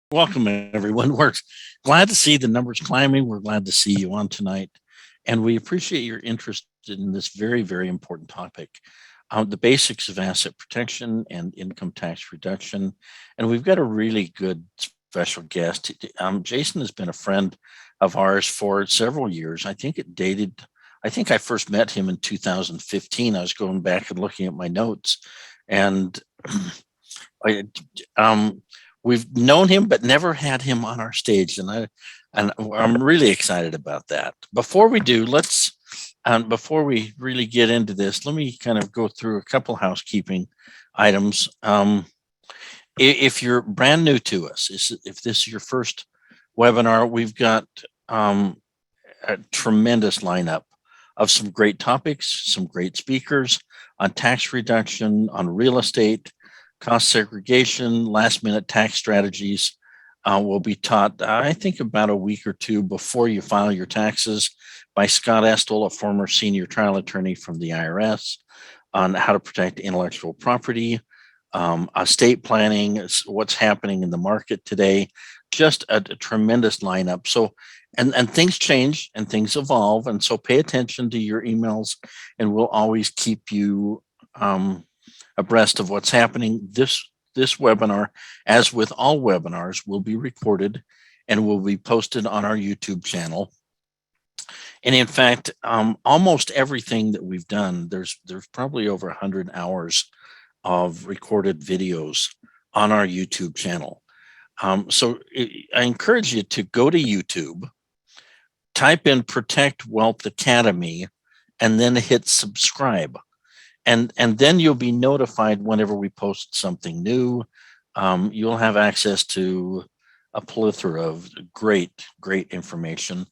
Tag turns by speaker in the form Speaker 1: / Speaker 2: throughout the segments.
Speaker 1: Welcome, everyone. We're glad to see the numbers climbing. We're glad to see you on tonight. And we appreciate your interest in this very, very important topic, the basics of asset protection and income tax reduction. And we've got a really good special guest. Jason has been a friend of ours for several years. I think I first met him in 2015. I was going back and looking at my notes. And I, we've known him, but never had him on our stage, and I'm really excited about that. Before we do, before we really get into this, let me kind of go through a couple housekeeping items. If you're brand new to us, if this is your first webinar, we've got a tremendous lineup of some great topics, some great speakers on tax reduction, on real estate, cost segregation, last minute tax strategies will be taught, I think, about a week or two before you file your taxes by Scott Estel, a former senior trial attorney from the IRS, on how to protect intellectual property, estate planning, what's happening in the market today. Just a tremendous lineup. So, and things change and things evolve. And so pay attention to your emails, and we'll always keep you abreast of what's happening. This webinar, as with all webinars, will be recorded and will be posted on our YouTube channel. And in fact, almost everything that we've done, there's probably over 100 hours of recorded videos on our YouTube channel. So I encourage you to go to YouTube, type in Protect Wealth Academy, and then hit subscribe. And then you'll be notified whenever we post something new. You'll have access to a plethora of great information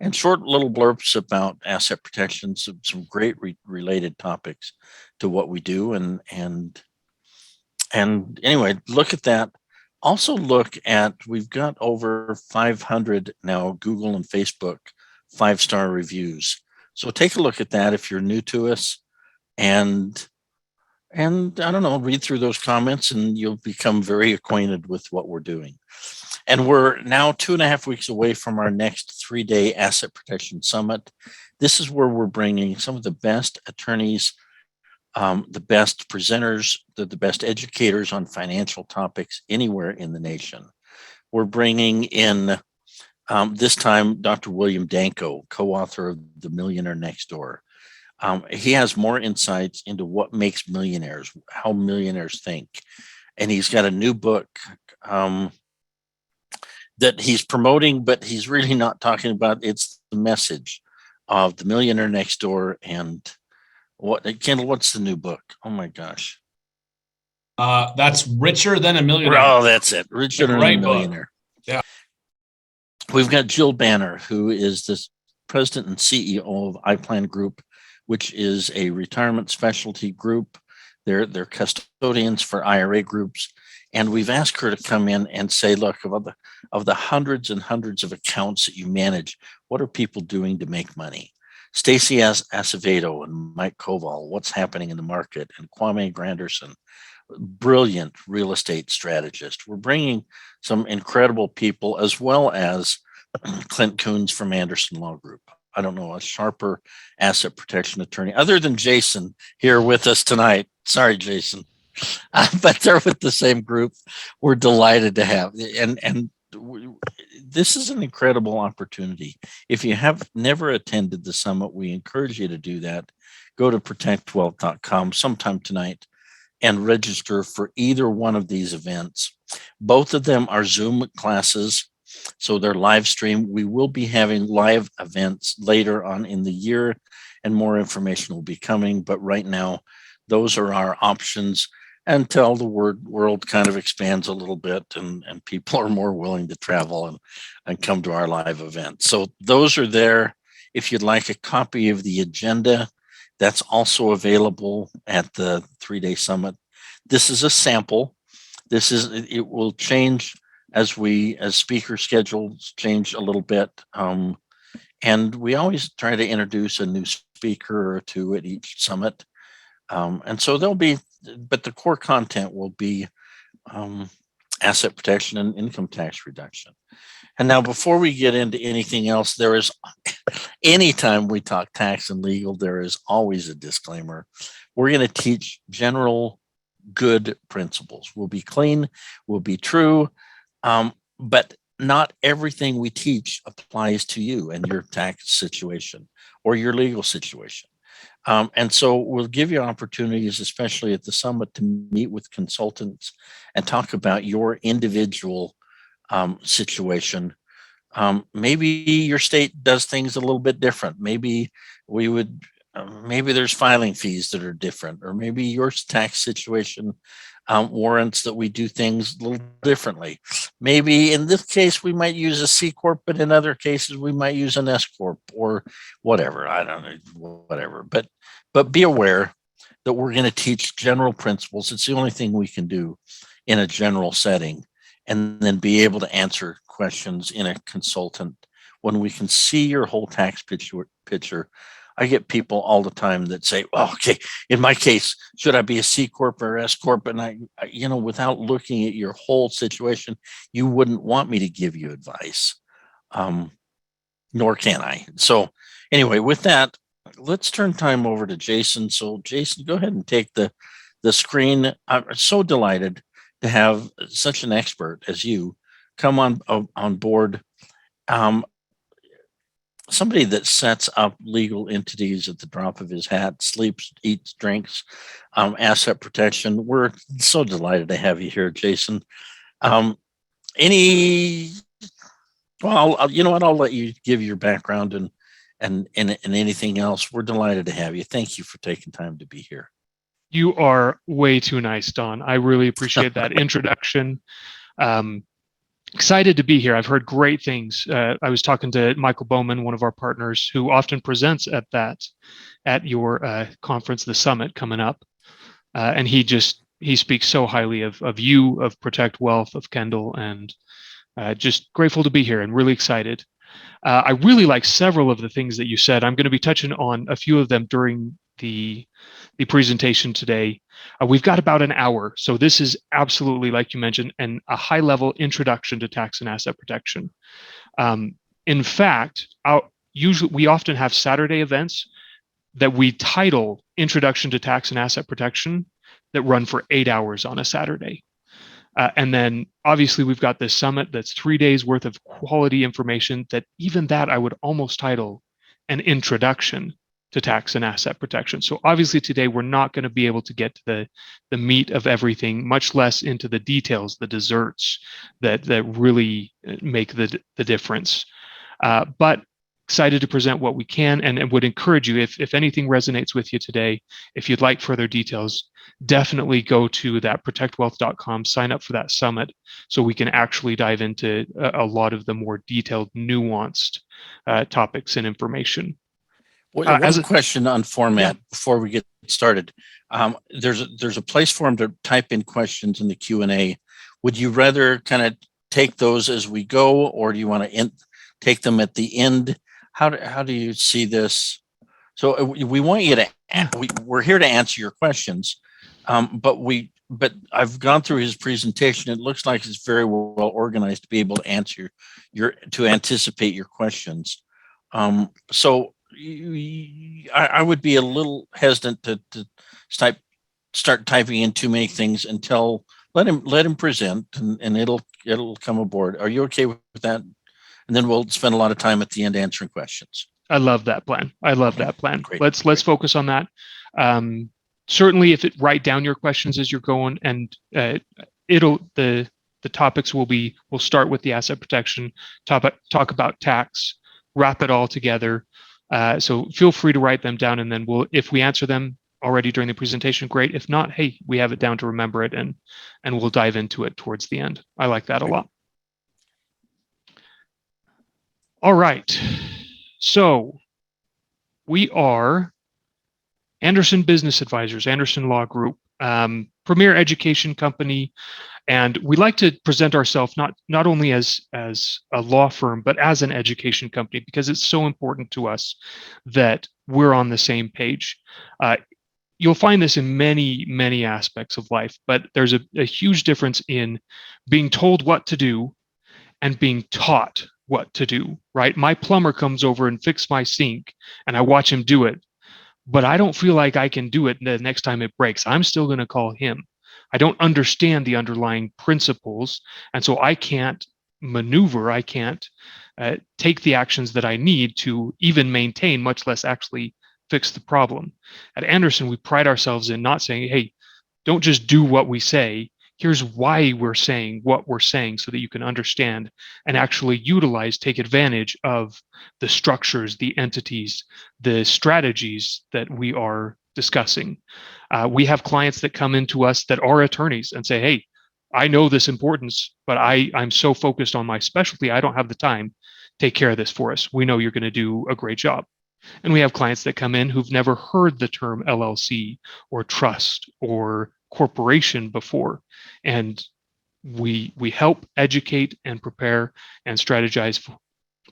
Speaker 1: and short little blurbs about asset protection, some great related topics to what we do. And anyway, look at that. Also look at, we've got over 500 now Google and Facebook 5-star reviews. So take a look at that if you're new to us. And I don't know, read through those comments and you'll become very acquainted with what we're doing. And we're now 2.5 weeks away from our next 3-day Asset Protection Summit. This is where we're bringing some of the best attorneys, the best presenters, the best educators on financial topics anywhere in the nation. We're bringing in, this time, Dr. William Danko, co-author of The Millionaire Next Door. He has more insights into what makes millionaires, how millionaires think. And he's got a new book that he's promoting, but he's really not talking about. It's the message of The Millionaire Next Door. And Kendall, what's the new book? Oh my gosh.
Speaker 2: That's Richer Than a Millionaire.
Speaker 1: Oh, that's it. Richer Than a Millionaire.
Speaker 2: Book. Yeah.
Speaker 1: We've got Jill Banner, who is the president and CEO of iPlan Group, which is a retirement specialty group. They're custodians for IRA groups. And we've asked her to come in and say, look, of the hundreds and hundreds of accounts that you manage, what are people doing to make money? Stacey Acevedo and Mike Koval, what's happening in the market? And Kwame Granderson, brilliant real estate strategist. We're bringing some incredible people, as well as Clint Coons from Anderson Law Group. I don't know, a sharper asset protection attorney, other than Jason here with us tonight. Sorry, Jason. But they're with the same group. We're delighted to have. And this is an incredible opportunity. If you have never attended the summit, we encourage you to do that. Go to protectwealth.com sometime tonight and register for either one of these events. Both of them are Zoom classes, so they're live stream. We will be having live events later on in the year, and more information will be coming. But right now, those are our options until the world kind of expands a little bit and people are more willing to travel and come to our live events. So those are there. If you'd like a copy of the agenda, that's also available at the 3-day summit. This is a sample. It will change as speaker schedules change a little bit. And we always try to introduce a new speaker or two at each summit. And so there'll be but the core content will be asset protection and income tax reduction. And now, before we get into anything else, there is, anytime we talk tax and legal, there is always a disclaimer. We're going to teach general good principles. We'll be clean, we'll be true, but not everything we teach applies to you and your tax situation or your legal situation. And so we'll give you opportunities, especially at the summit, to meet with consultants and talk about your individual situation. Maybe your state does things a little bit different. Maybe we would, maybe there's filing fees that are different, or maybe your tax situation warrants that we do things a little differently. Maybe in this case, we might use a C Corp, but in other cases, we might use an S Corp or whatever. I don't know, whatever. But be aware that we're going to teach general principles. It's the only thing we can do in a general setting, and then be able to answer questions in a consultant when we can see your whole tax picture. I get people all the time that say, well, okay, in my case, should I be a C Corp or S Corp? And I, without looking at your whole situation, you wouldn't want me to give you advice, nor can I. So anyway, with that, let's turn time over to Jason. So Jason, go ahead and take the screen. I'm so delighted to have such an expert as you come on board. Somebody that sets up legal entities at the drop of his hat, sleeps, eats, drinks, asset protection. We're so delighted to have you here, Jason. Well, you know what? I'll let you give your background and anything else. We're delighted to have you. Thank you for taking time to be here.
Speaker 3: You are way too nice, Don. I really appreciate that introduction. Excited to be here. I've heard great things. I was talking to Michael Bowman, one of our partners, who often presents at your conference, the summit coming up, and he speaks so highly of you, of Protect Wealth, of Kendall, and just grateful to be here and really excited. I really like several of the things that you said. I'm going to be touching on a few of them during the presentation today. We've got about an hour, so this is absolutely, like you mentioned, a high-level introduction to tax and asset protection. In fact, we often have Saturday events that we title Introduction to Tax and Asset Protection that run for 8 hours on a Saturday. And then obviously we've got this summit that's 3 days worth of quality information that even that I would almost title an introduction to tax and asset protection. So obviously today we're not going to be able to get to the meat of everything, much less into the details, the desserts that really make the difference. But excited to present what we can, and would encourage you, if anything resonates with you today, if you'd like further details, definitely go to that protectwealth.com, sign up for that summit so we can actually dive into a lot of the more detailed, nuanced topics and information.
Speaker 1: One question on format before we get started. There's a place for them to type in questions in the Q&A. Would you rather kind of take those as we go, or do you want to take them at the end? How do you see this? So we want you to. We're here to answer your questions, but I've gone through his presentation. It looks like it's very well organized to be able to answer to anticipate your questions. So I would be a little hesitant to start typing in too many things until let him present, and it'll come aboard. Are you okay with that? And then we'll spend a lot of time at the end answering questions.
Speaker 3: I love that plan.
Speaker 1: Great.
Speaker 3: Let's focus on that. Certainly, write down your questions as you're going, and the topics we'll start with the asset protection, talk about tax, wrap it all together. So feel free to write them down, and then if we answer them already during the presentation, great. If not, hey, we have it down to remember it, and we'll dive into it towards the end. I like that a lot. All right. So we are Anderson Business Advisors, Anderson Law Group, premier education company. And we like to present ourselves not only as a law firm, but as an education company, because it's so important to us that we're on the same page. you'll find this in many, many aspects of life, but there's a huge difference in being told what to do and being taught what to do, right? My plumber comes over and fixes my sink and I watch him do it, but I don't feel like I can do it the next time it breaks. I'm still going to call him. I don't understand the underlying principles. And so I can't maneuver, I can't take the actions that I need to even maintain, much less actually fix the problem. At Anderson, we pride ourselves in not saying, hey, don't just do what we say. Here's why we're saying what we're saying so that you can understand and actually utilize, take advantage of the structures, the entities, the strategies that we are discussing. We have clients that come into us that are attorneys and say, hey, I know this importance, but I'm so focused on my specialty, I don't have the time. Take care of this for us. We know you're going to do a great job. And we have clients that come in who've never heard the term LLC or trust or corporation before. And we help educate and prepare and strategize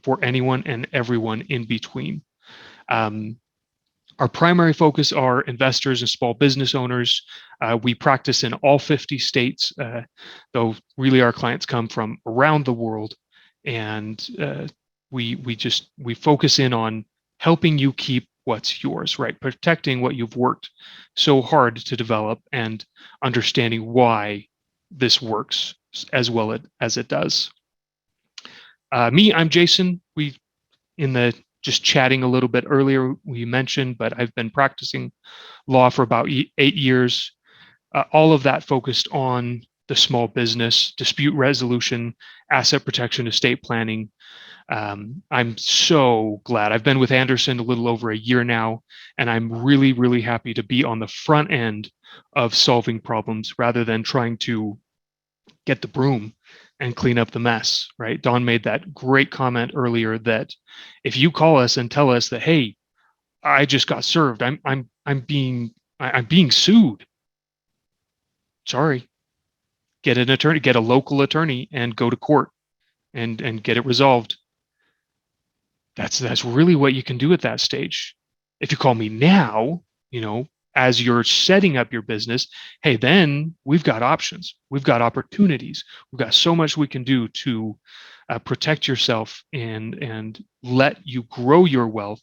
Speaker 3: for anyone and everyone in between. Our primary focus are investors and small business owners. We practice in all 50 states, though really our clients come from around the world. And we focus in on helping you keep what's yours, right? Protecting what you've worked so hard to develop and understanding why this works as well as it does. I'm Jason. Just chatting a little bit earlier, we mentioned, but I've been practicing law for about 8 years. All of that focused on the small business, dispute resolution, asset protection, estate planning. I'm so glad. I've been with Anderson a little over a year now, and I'm really, really happy to be on the front end of solving problems rather than trying to get the broom and clean up the mess, right? Don made that great comment earlier that if you call us and tell us that, hey, I just got served, I'm being sued. Sorry. Get an attorney, get a local attorney and go to court and get it resolved. That's really what you can do at that stage. If you call me now, as you're setting up your business, hey, then we've got options. We've got opportunities. We've got so much we can do to protect yourself and let you grow your wealth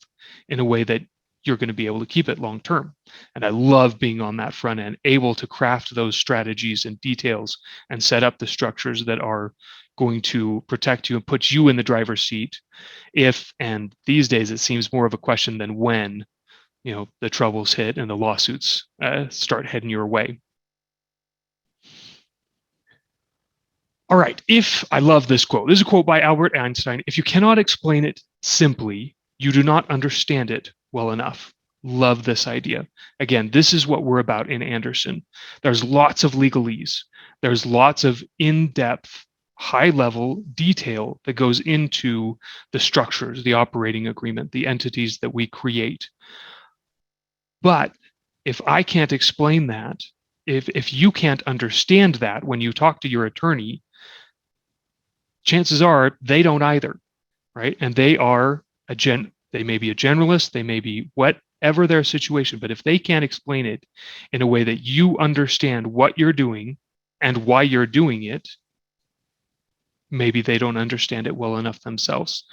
Speaker 3: in a way that you're going to be able to keep it long term. And I love being on that front end, able to craft those strategies and details and set up the structures that are going to protect you and put you in the driver's seat if, and these days it seems more of a question than when, the troubles hit and the lawsuits start heading your way. All right, I love this quote. This is a quote by Albert Einstein. If you cannot explain it simply, you do not understand it well enough. Love this idea. Again, this is what we're about in Anderson. There's lots of legalese. There's lots of in-depth, high-level detail that goes into the structures, the operating agreement, the entities that we create. But if I can't explain that, if you can't understand that when you talk to your attorney, chances are they don't either, right? And they may be a generalist, they may be whatever their situation, but if they can't explain it in a way that you understand what you're doing and why you're doing it, maybe they don't understand it well enough themselves.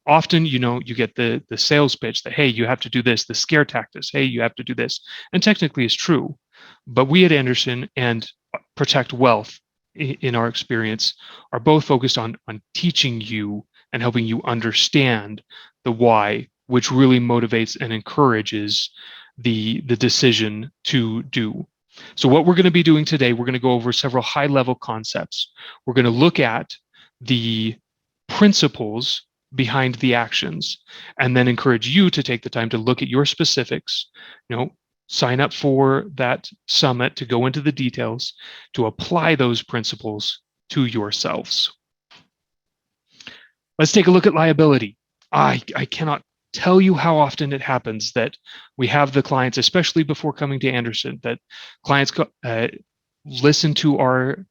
Speaker 3: Often, you get the sales pitch that, hey, you have to do this, the scare tactics, hey, you have to do this. And technically it's true. But we at Anderson and Protect Wealth, in our experience, are both focused on teaching you and helping you understand the why, which really motivates and encourages the decision to do. So what we're going to be doing today, we're going to go over several high-level concepts. We're going to look at the principles behind the actions, and then encourage you to take the time to look at your specifics, sign up for that summit to go into the details, to apply those principles to yourselves. Let's take a look at liability. I cannot tell you how often it happens that we have the clients, especially before coming to Anderson, that clients listen to our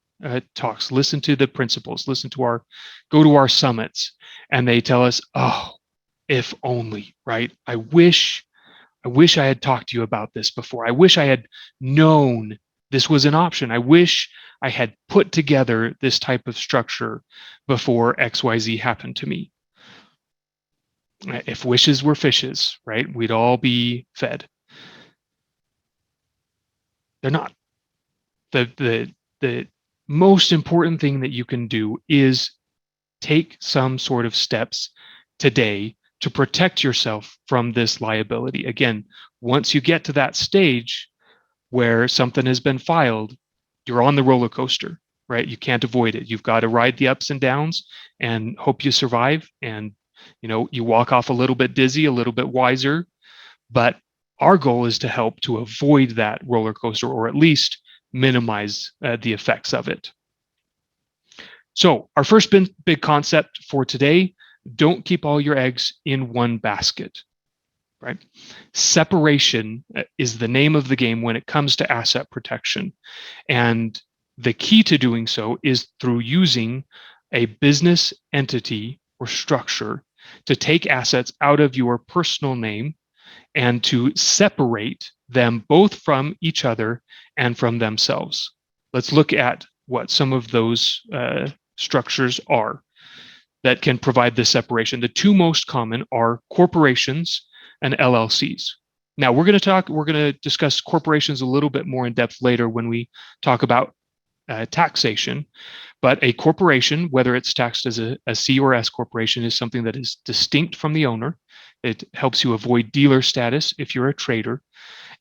Speaker 3: talks, listen to the principles, go to our summits, and they tell us, oh, if only, right? I wish I wish I had talked to you about this before. I wish I had known this was an option. I wish I had put together this type of structure before XYZ happened to me. If wishes were fishes, right, we'd all be fed. They're not. The most important thing that you can do is take some sort of steps today to protect yourself from this liability. Again, once you get to that stage where something has been filed, you're on the roller coaster, right? You can't avoid it. You've got to ride the ups and downs and hope you survive. And, you walk off a little bit dizzy, a little bit wiser. But our goal is to help to avoid that roller coaster, or at least minimize the effects of it. So our first big concept for today: don't keep all your eggs in one basket, right? Separation is the name of the game when it comes to asset protection. And the key to doing so is through using a business entity or structure to take assets out of your personal name and to separate them both from each other and from themselves. Let's look at what some of those structures are that can provide this separation. The two most common are corporations and LLCs. Now we're going to discuss corporations a little bit more in depth later when we talk about taxation. But a corporation, whether it's taxed as a C or S corporation, is something that is distinct from the owner. It helps you avoid dealer status if you're a trader.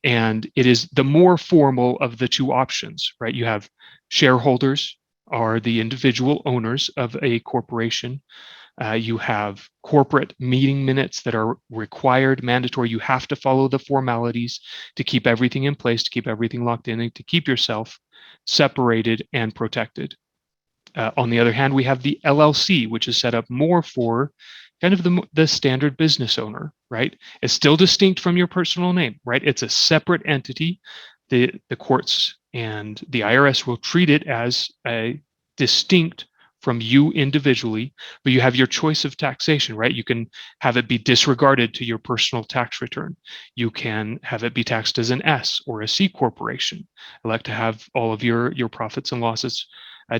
Speaker 3: And it is the more formal of the two options, right? You have shareholders are the individual owners of a corporation. You have corporate meeting minutes that are required, mandatory. You have to follow the formalities to keep everything in place, to keep everything locked in, and to keep yourself separated and protected. On the other hand, we have the LLC, which is set up more for kind of the standard business owner, right? It's still distinct from your personal name, right? It's a separate entity. The courts and the IRS will treat it as a distinct from you individually, but you have your choice of taxation, right? You can have it be disregarded to your personal tax return. You can have it be taxed as an S or a C corporation. Elect to have all of your profits and losses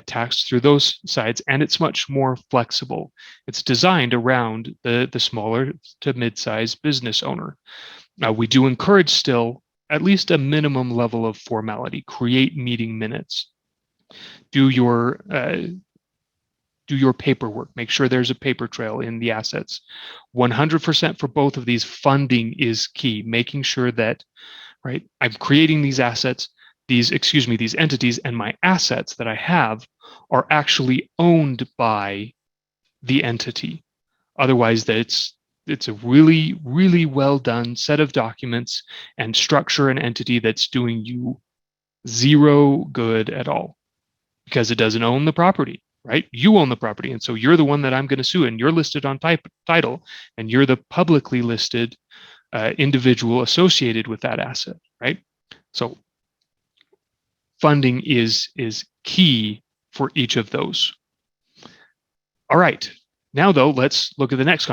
Speaker 3: taxed through those sides, and it's much more flexible. It's designed around the smaller to mid-sized business owner. We do encourage still at least a minimum level of formality. Create meeting minutes. Do your paperwork. Make sure there's a paper trail in the assets. 100% for both of these. Funding is key. Making sure that, right, I'm creating these assets, these entities, and my assets that I have are actually owned by the entity. Otherwise, it's a really, really well done set of documents and structure and entity that's doing you zero good at all because it doesn't own the property, right? You own the property. And so you're the one that I'm going to sue, and you're listed on title, and you're the publicly listed individual associated with that asset, right? So funding is key for each of those. All right. Now, though, let's look at the next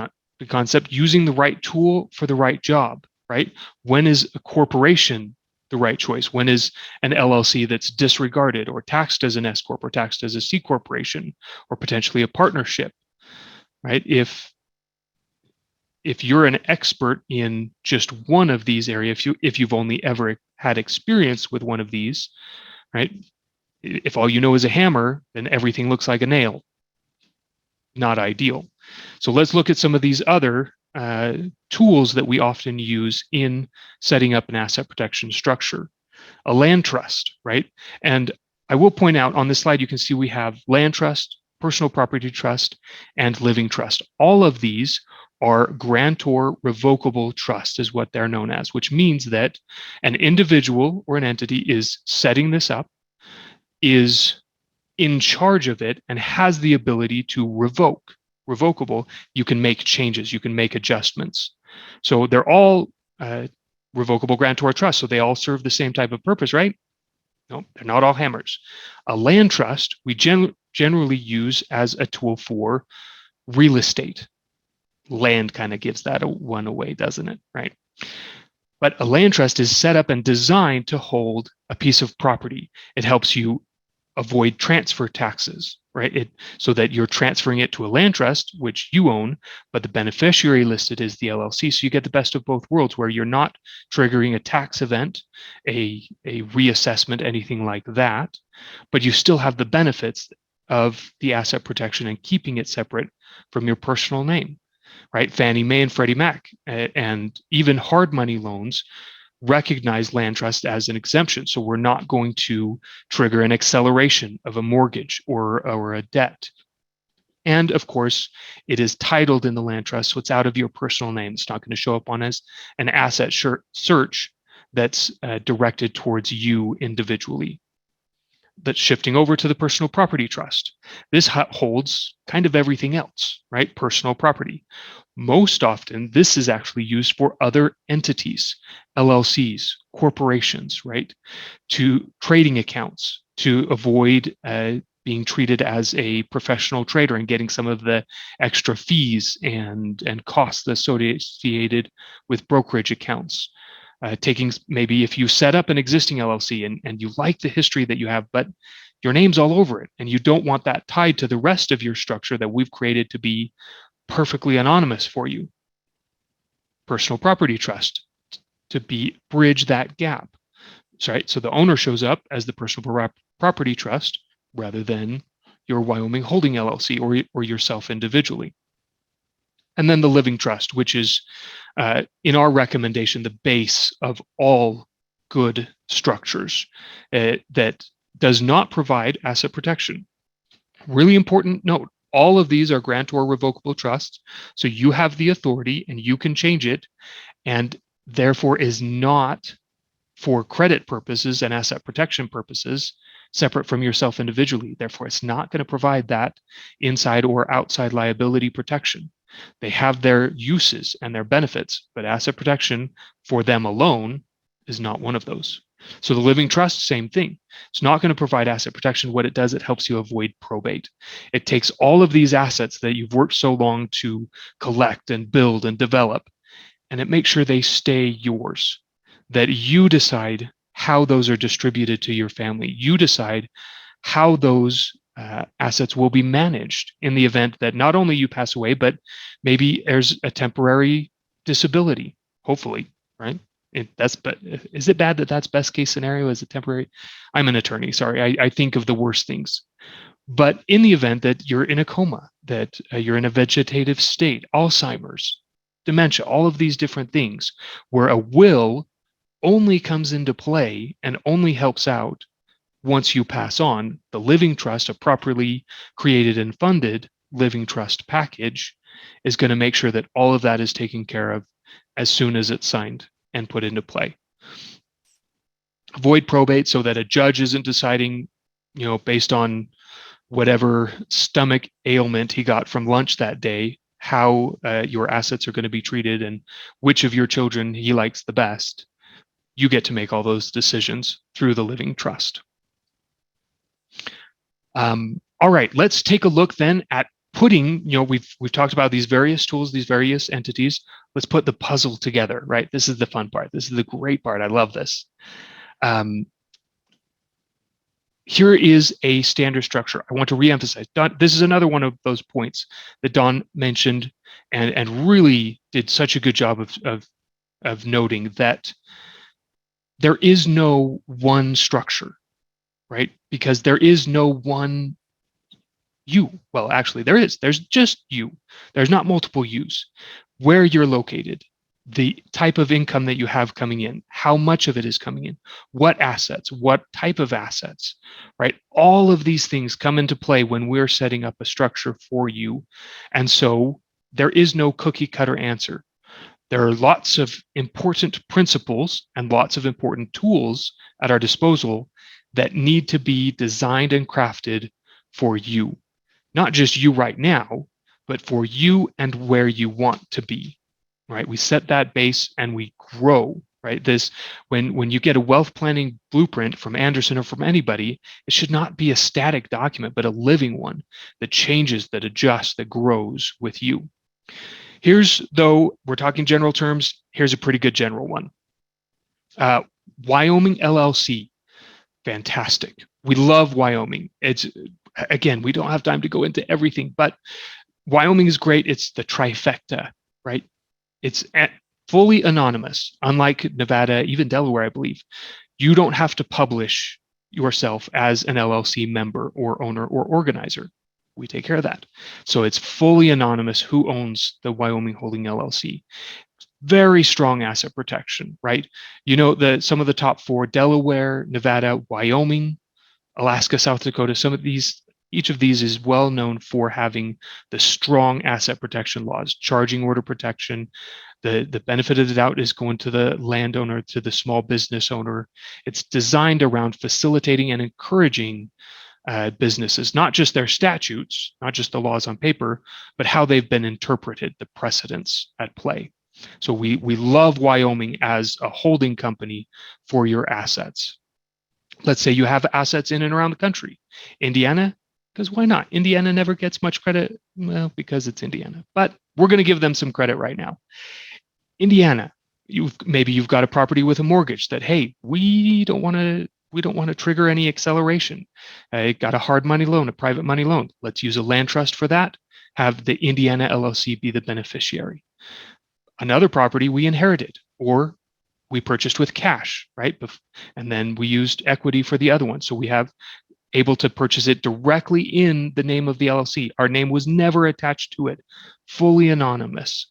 Speaker 3: concept: using the right tool for the right job, right? When is a corporation the right choice? When is an LLC that's disregarded or taxed as an S corp or taxed as a C corporation or potentially a partnership, right? If you're an expert in just one of these areas, if you've only ever had experience with one of these, right? If all you know is a hammer, then everything looks like a nail. Not ideal. So let's look at some of these other tools that we often use in setting up an asset protection structure. A land trust, right? And I will point out on this slide, you can see we have land trust, personal property trust, and living trust. All of these are grantor revocable trust is what they're known as, which means that an individual or an entity is setting this up, is in charge of it, and has the ability to revocable. You can make changes, you can make adjustments. So they're all revocable grantor trust. So they all serve the same type of purpose, right? No, they're not all hammers. A land trust we generally use as a tool for real estate. Land kind of gives that one away, doesn't it? Right? But a land trust is set up and designed to hold a piece of property. It helps you avoid transfer taxes, right? So that you're transferring it to a land trust, which you own, but the beneficiary listed is the LLC. So you get the best of both worlds, where you're not triggering a tax event, a reassessment, anything like that, but you still have the benefits of the asset protection and keeping it separate from your personal name, right? Fannie Mae and Freddie Mac, and even hard money loans recognize land trust as an exemption. So we're not going to trigger an acceleration of a mortgage or a debt. And of course, it is titled in the land trust, so it's out of your personal name. It's not going to show up on as an asset search that's directed towards you individually. That's shifting over to the personal property trust. This holds kind of everything else, right? Personal property. Most often, this is actually used for other entities, LLCs, corporations, right? To trading accounts, to avoid being treated as a professional trader and getting some of the extra fees and costs associated with brokerage accounts. Taking maybe if you set up an existing LLC and you like the history that you have, but your name's all over it, and you don't want that tied to the rest of your structure that we've created to be perfectly anonymous for you. Personal property trust to bridge that gap, right? So the owner shows up as the personal property trust rather than your Wyoming Holding LLC or yourself individually. And then the living trust, which is, in our recommendation, the base of all good structures that does not provide asset protection. Really important note, all of these are grantor revocable trusts, so you have the authority and you can change it, and therefore is not, for credit purposes and asset protection purposes, separate from yourself individually. Therefore, it's not going to provide that inside or outside liability protection. They have their uses and their benefits, but asset protection for them alone is not one of those. So the living trust, same thing. It's not going to provide asset protection. What it does, it helps you avoid probate. It takes all of these assets that you've worked so long to collect and build and develop, and it makes sure they stay yours, that you decide how those are distributed to your family. You decide how those assets will be managed in the event that not only you pass away, but maybe there's a temporary disability, hopefully, right? But is it bad that that's best case scenario as a temporary? I'm an attorney, sorry. I think of the worst things. But in the event that you're in a coma, that you're in a vegetative state, Alzheimer's, dementia, all of these different things, where a will only comes into play and only helps out once you pass on, the living trust, a properly created and funded living trust package, is going to make sure that all of that is taken care of as soon as it's signed and put into play. Avoid probate so that a judge isn't deciding, based on whatever stomach ailment he got from lunch that day, how your assets are going to be treated and which of your children he likes the best. You get to make all those decisions through the living trust. All right, let's take a look then at putting, we've talked about these various tools, these various entities. Let's put the puzzle together, right? This is the fun part. This is the great part. I love this. Here is a standard structure. I want to reemphasize. This is another one of those points that Don mentioned and really did such a good job of noting that there is no one structure, right? Because there is no one you. Well, actually, there is. There's just you. There's not multiple yous. Where you're located, the type of income that you have coming in, how much of it is coming in, what assets, what type of assets, right? All of these things come into play when we're setting up a structure for you. And so there is no cookie cutter answer. There are lots of important principles and lots of important tools at our disposal that need to be designed and crafted for you. Not just you right now, but for you and where you want to be, right? We set that base and we grow, right? When you get a wealth planning blueprint from Anderson or from anybody, it should not be a static document, but a living one that changes, that adjusts, that grows with you. Though we're talking general terms, here's a pretty good general one. Wyoming LLC, fantastic. We love Wyoming. It's, again, we don't have time to go into everything, but Wyoming is great. It's the trifecta, right? It's fully anonymous, unlike Nevada, even Delaware, I believe. You don't have to publish yourself as an LLC member or owner or organizer. We take care of that. So it's fully anonymous who owns the Wyoming Holding LLC. Very strong asset protection, right? You know, some of the top four: Delaware, Nevada, Wyoming, Alaska, South Dakota. Some of these, each of these is well known for having the strong asset protection laws, charging order protection. The benefit of the doubt is going to the landowner, to the small business owner. It's designed around facilitating and encouraging businesses, not just their statutes, not just the laws on paper, but how they've been interpreted, the precedents at play. So we love Wyoming as a holding company for your assets. Let's say you have assets in and around the country. Indiana, because why not? Indiana never gets much credit, well, because it's Indiana, but we're going to give them some credit right now. Indiana, maybe you've got a property with a mortgage that, hey, we don't want to trigger any acceleration. I got a hard money loan, a private money loan. Let's use a land trust for that. Have the Indiana LLC be the beneficiary. Another property we inherited or we purchased with cash, right? And then we used equity for the other one. So we have able to purchase it directly in the name of the LLC. Our name was never attached to it, fully anonymous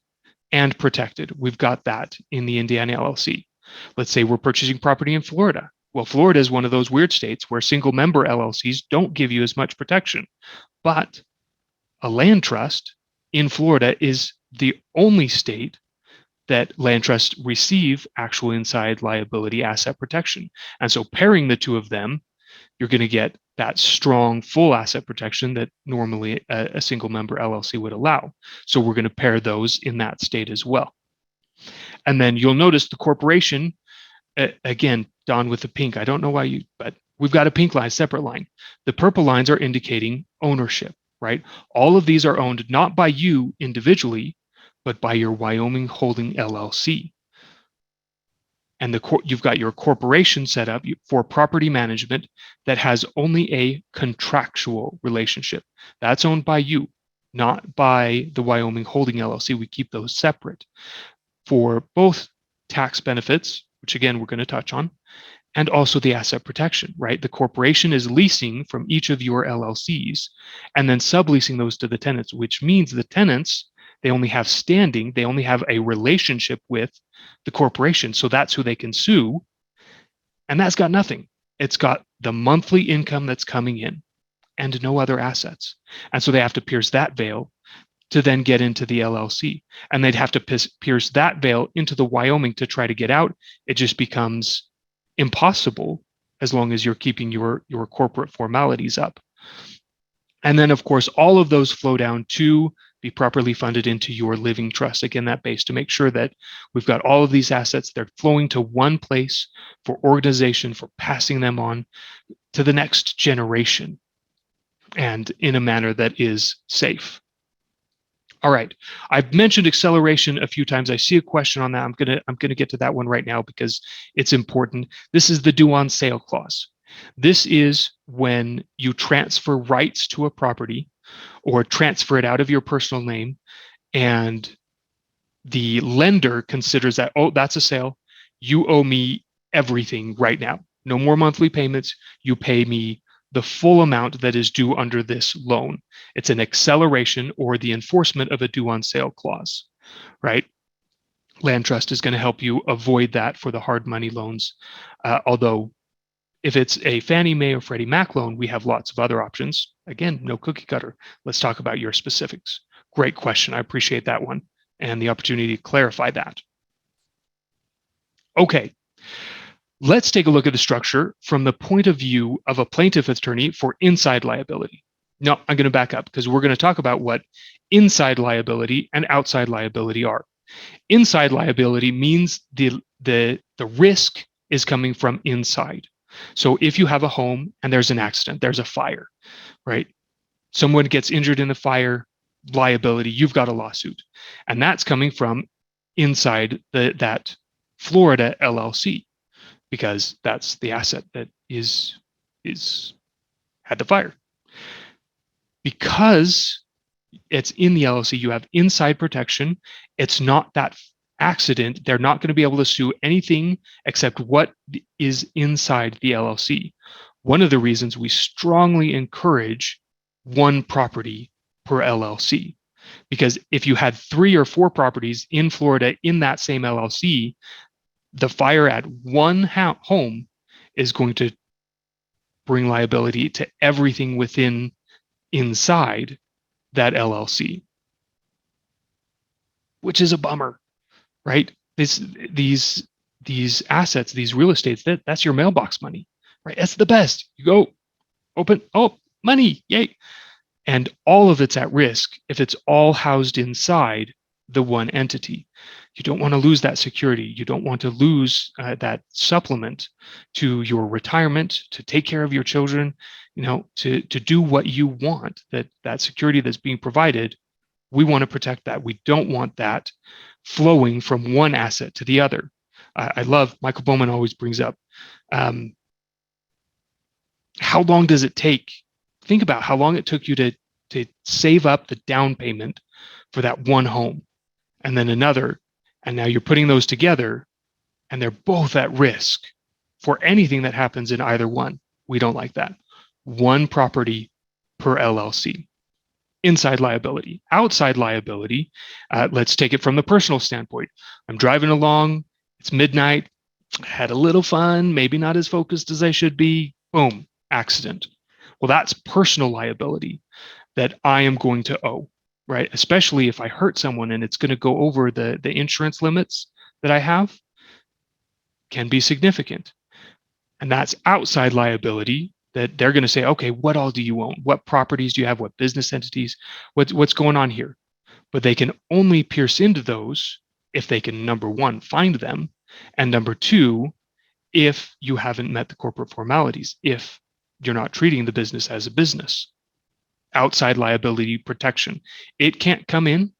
Speaker 3: and protected. We've got that in the Indiana LLC. Let's say we're purchasing property in Florida. Well, Florida is one of those weird states where single member LLCs don't give you as much protection, but a land trust in Florida is the only state that land trusts receive actual inside liability asset protection. And so pairing the two of them, you're going to get that strong full asset protection that normally a single member LLC would allow. So we're going to pair those in that state as well. And then you'll notice the corporation, again, Don with the pink. I don't know why but we've got a pink line, separate line. The purple lines are indicating ownership, right? All of these are owned not by you individually, but by your Wyoming Holding LLC. And you've got your corporation set up for property management that has only a contractual relationship. That's owned by you, not by the Wyoming Holding LLC. We keep those separate for both tax benefits, which again, we're going to touch on, and also the asset protection, right? The corporation is leasing from each of your LLCs and then subleasing those to the tenants, which means the tenants, they only have standing, they only have a relationship with the corporation. So that's who they can sue. And that's got nothing. It's got the monthly income that's coming in and no other assets. And so they have to pierce that veil to then get into the LLC. And they'd have to pierce that veil into the Wyoming to try to get out. It just becomes impossible as long as you're keeping your corporate formalities up. And then, of course, all of those flow down to be properly funded into your living trust. Again, that base to make sure that we've got all of these assets, they're flowing to one place for organization, for passing them on to the next generation and in a manner that is safe. All right, I've mentioned acceleration a few times. I see a question on that. I'm gonna get to that one right now because it's important. This is the due on sale clause. This is when you transfer rights to a property or transfer it out of your personal name, and the lender considers that, oh, that's a sale. You owe me everything right now. No more monthly payments. You pay me the full amount that is due under this loan. It's an acceleration or the enforcement of a due on sale clause, right? Land Trust is going to help you avoid that for the hard money loans. Although if it's a Fannie Mae or Freddie Mac loan, we have lots of other options. Again, no cookie cutter. Let's talk about your specifics. Great question. I appreciate that one and the opportunity to clarify that. Okay, let's take a look at the structure from the point of view of a plaintiff attorney for inside liability. No, I'm going to back up because we're going to talk about what inside liability and outside liability are. Inside liability means the risk is coming from inside. So if you have a home and there's an accident, there's a fire, right? Someone gets injured in the fire, liability, you've got a lawsuit. And that's coming from inside that Florida LLC. because that's the asset that is had the fire. Because it's in the LLC, you have inside protection. It's not that accident. They're not going to be able to sue anything except what is inside the LLC. One of the reasons we strongly encourage one property per LLC, because if you had 3 or 4 properties in Florida in that same LLC, the fire at one home is going to bring liability to everything inside that LLC, which is a bummer, right? These assets, these real estates, that's your mailbox money, right? That's the best. You go open, oh, money, yay. And all of it's at risk if it's all housed inside the one entity. You don't want to lose that security. You don't want to lose that supplement to your retirement, to take care of your children, to do what you want, that security that's being provided. We want to protect that. We don't want that flowing from one asset to the other. I love, Michael Bowman always brings up, how long does it take? Think about how long it took you to save up the down payment for that one home and then another. And now you're putting those together and they're both at risk for anything that happens in either one. We don't like that. One property per LLC. Inside liability. Outside liability, let's take it from the personal standpoint. I'm driving along, it's midnight, had a little fun, maybe not as focused as I should be, boom, accident. Well, that's personal liability that I am going to owe, right? Especially if I hurt someone and it's going to go over the insurance limits that I have, can be significant. And that's outside liability that they're going to say, okay, what all do you own? What properties do you have? What business entities? What's going on here? But they can only pierce into those if they can, number one, find them, and number two, if you haven't met the corporate formalities, if you're not treating the business as a business. Outside liability protection. It can't come in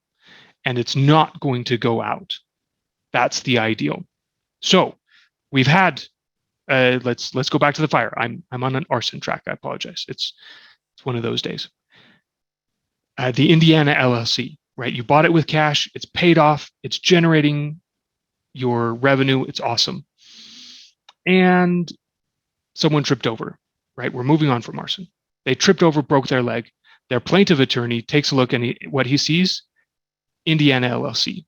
Speaker 3: and it's not going to go out. That's the ideal. So we've had, let's go back to the fire. I'm on an arson track. I apologize. It's one of those days. The Indiana LLC, right? You bought it with cash. It's paid off. It's generating your revenue. It's awesome. And someone tripped over, right? We're moving on from arson. They tripped over, broke their leg. Their plaintiff attorney takes a look and what he sees, Indiana LLC.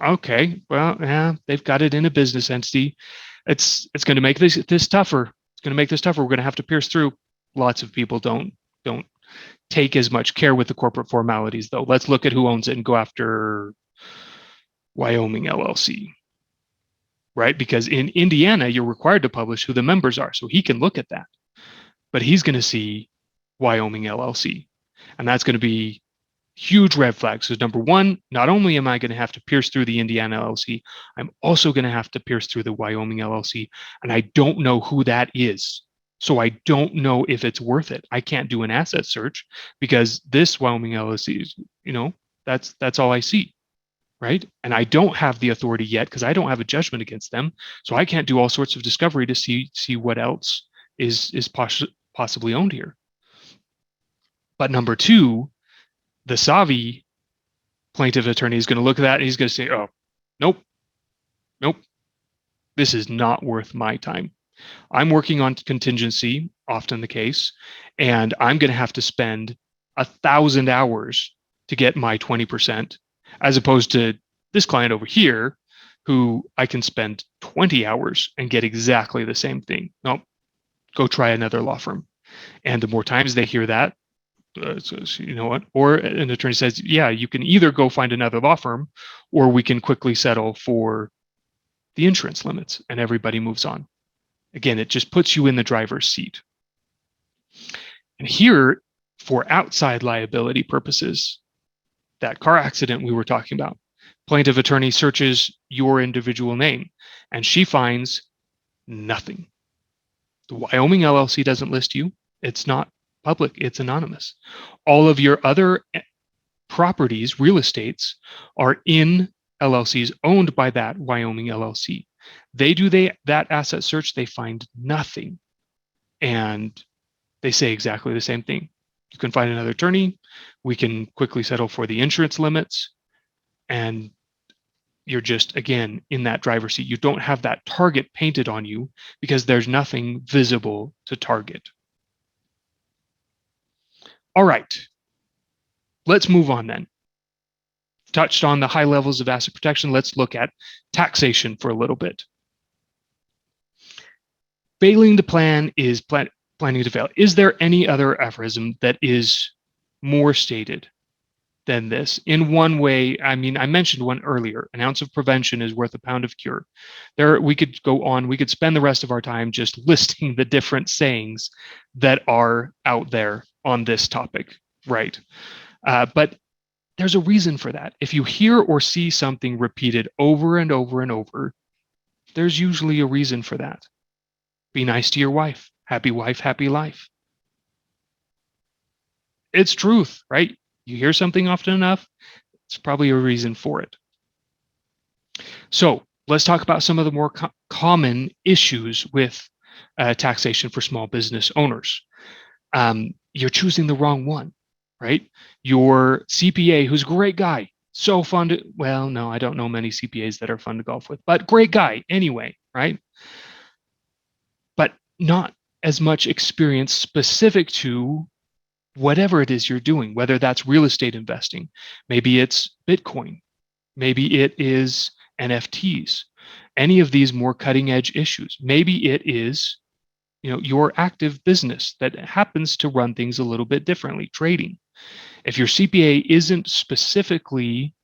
Speaker 3: Okay, well, yeah, they've got it in a business entity. It's going to make this tougher. It's going to make this tougher. We're going to have to pierce through. Lots of people don't take as much care with the corporate formalities, though. Let's look at who owns it and go after Wyoming LLC, right? Because in Indiana, you're required to publish who the members are, so he can look at that. But he's going to see Wyoming LLC. And that's going to be huge red flags. So number one, not only am I going to have to pierce through the Indiana LLC, I'm also going to have to pierce through the Wyoming LLC. And I don't know who that is. So I don't know if it's worth it. I can't do an asset search because this Wyoming LLC is, that's all I see, right? And I don't have the authority yet because I don't have a judgment against them. So I can't do all sorts of discovery to see what else is possibly owned here. But number two, the Savi plaintiff attorney is going to look at that and he's going to say, oh, nope, this is not worth my time. I'm working on contingency, often the case, and I'm going to have to spend 1,000 hours to get my 20%, as opposed to this client over here, who I can spend 20 hours and get exactly the same thing. Nope, go try another law firm. And the more times they hear that, so you know what? Or an attorney says, yeah, you can either go find another law firm or we can quickly settle for the insurance limits and everybody moves on. Again, it just puts you in the driver's seat. And here, for outside liability purposes, that car accident we were talking about, plaintiff attorney searches your individual name and she finds nothing. The Wyoming LLC doesn't list you. It's not public, it's anonymous. All of your other properties, real estates, are in LLCs owned by that Wyoming LLC. They do that asset search, they find nothing. And they say exactly the same thing. You can find another attorney, we can quickly settle for the insurance limits, and you're just, again, in that driver's seat. You don't have that target painted on you because there's nothing visible to target. All right, let's move on then. Touched on the high levels of asset protection. Let's look at taxation for a little bit. Failing to plan is planning to fail. Is there any other aphorism that is more stated than this? In one way, I mean, I mentioned one earlier, an ounce of prevention is worth a pound of cure. We could go on, we could spend the rest of our time just listing the different sayings that are out there on this topic, right? But there's a reason for that. If you hear or see something repeated over and over and over, there's usually a reason for that. Be nice to your wife, happy life. It's truth, right? You hear something often enough, it's probably a reason for it. So let's talk about some of the more common issues with taxation for small business owners. You're choosing the wrong one, right? Your CPA, who's a great guy, so fun to, well, no, I don't know many CPAs that are fun to golf with, but great guy anyway, right? But not as much experience specific to whatever it is you're doing, whether that's real estate investing, maybe it's Bitcoin, maybe it is NFTs, any of these more cutting edge issues. Maybe it is, your active business that happens to run things a little bit differently, trading. If your CPA isn't specifically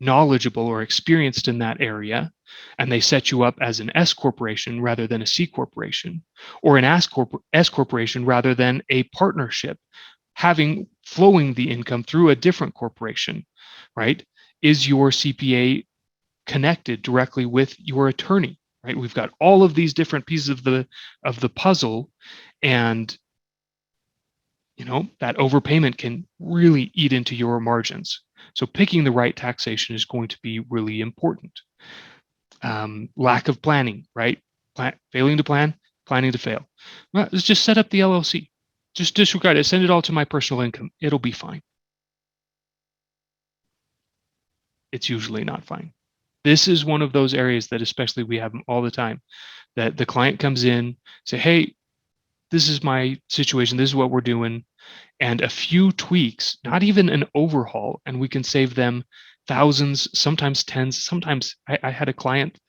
Speaker 3: knowledgeable or experienced in that area, and they set you up as an S corporation rather than a C corporation, or an S corporation rather than a partnership, flowing the income through a different corporation, right? Is your CPA connected directly with your attorney, right? We've got all of these different pieces of the puzzle, and that overpayment can really eat into your margins. So picking the right taxation is going to be really important. Lack of planning, right? Failing to plan, planning to fail. Well, let's just set up the LLC. Just disregard it. Send it all to my personal income. It'll be fine. It's usually not fine. This is one of those areas that especially we have all the time, that the client comes in, say, hey, this is my situation. This is what we're doing. And a few tweaks, not even an overhaul, and we can save them thousands, sometimes tens. Sometimes I had a client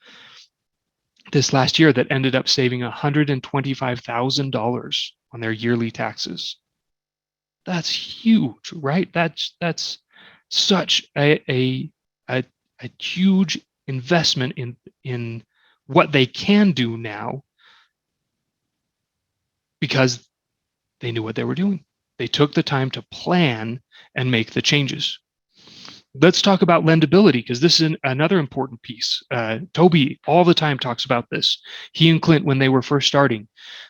Speaker 3: this last year that ended up saving $125,000 on their yearly taxes. That's huge, right? That's such a huge investment in what they can do now because they knew what they were doing. They took the time to plan and make the changes. Let's talk about lendability, because this is another important piece. Toby all the time talks about this. He and Clint, when they were first starting,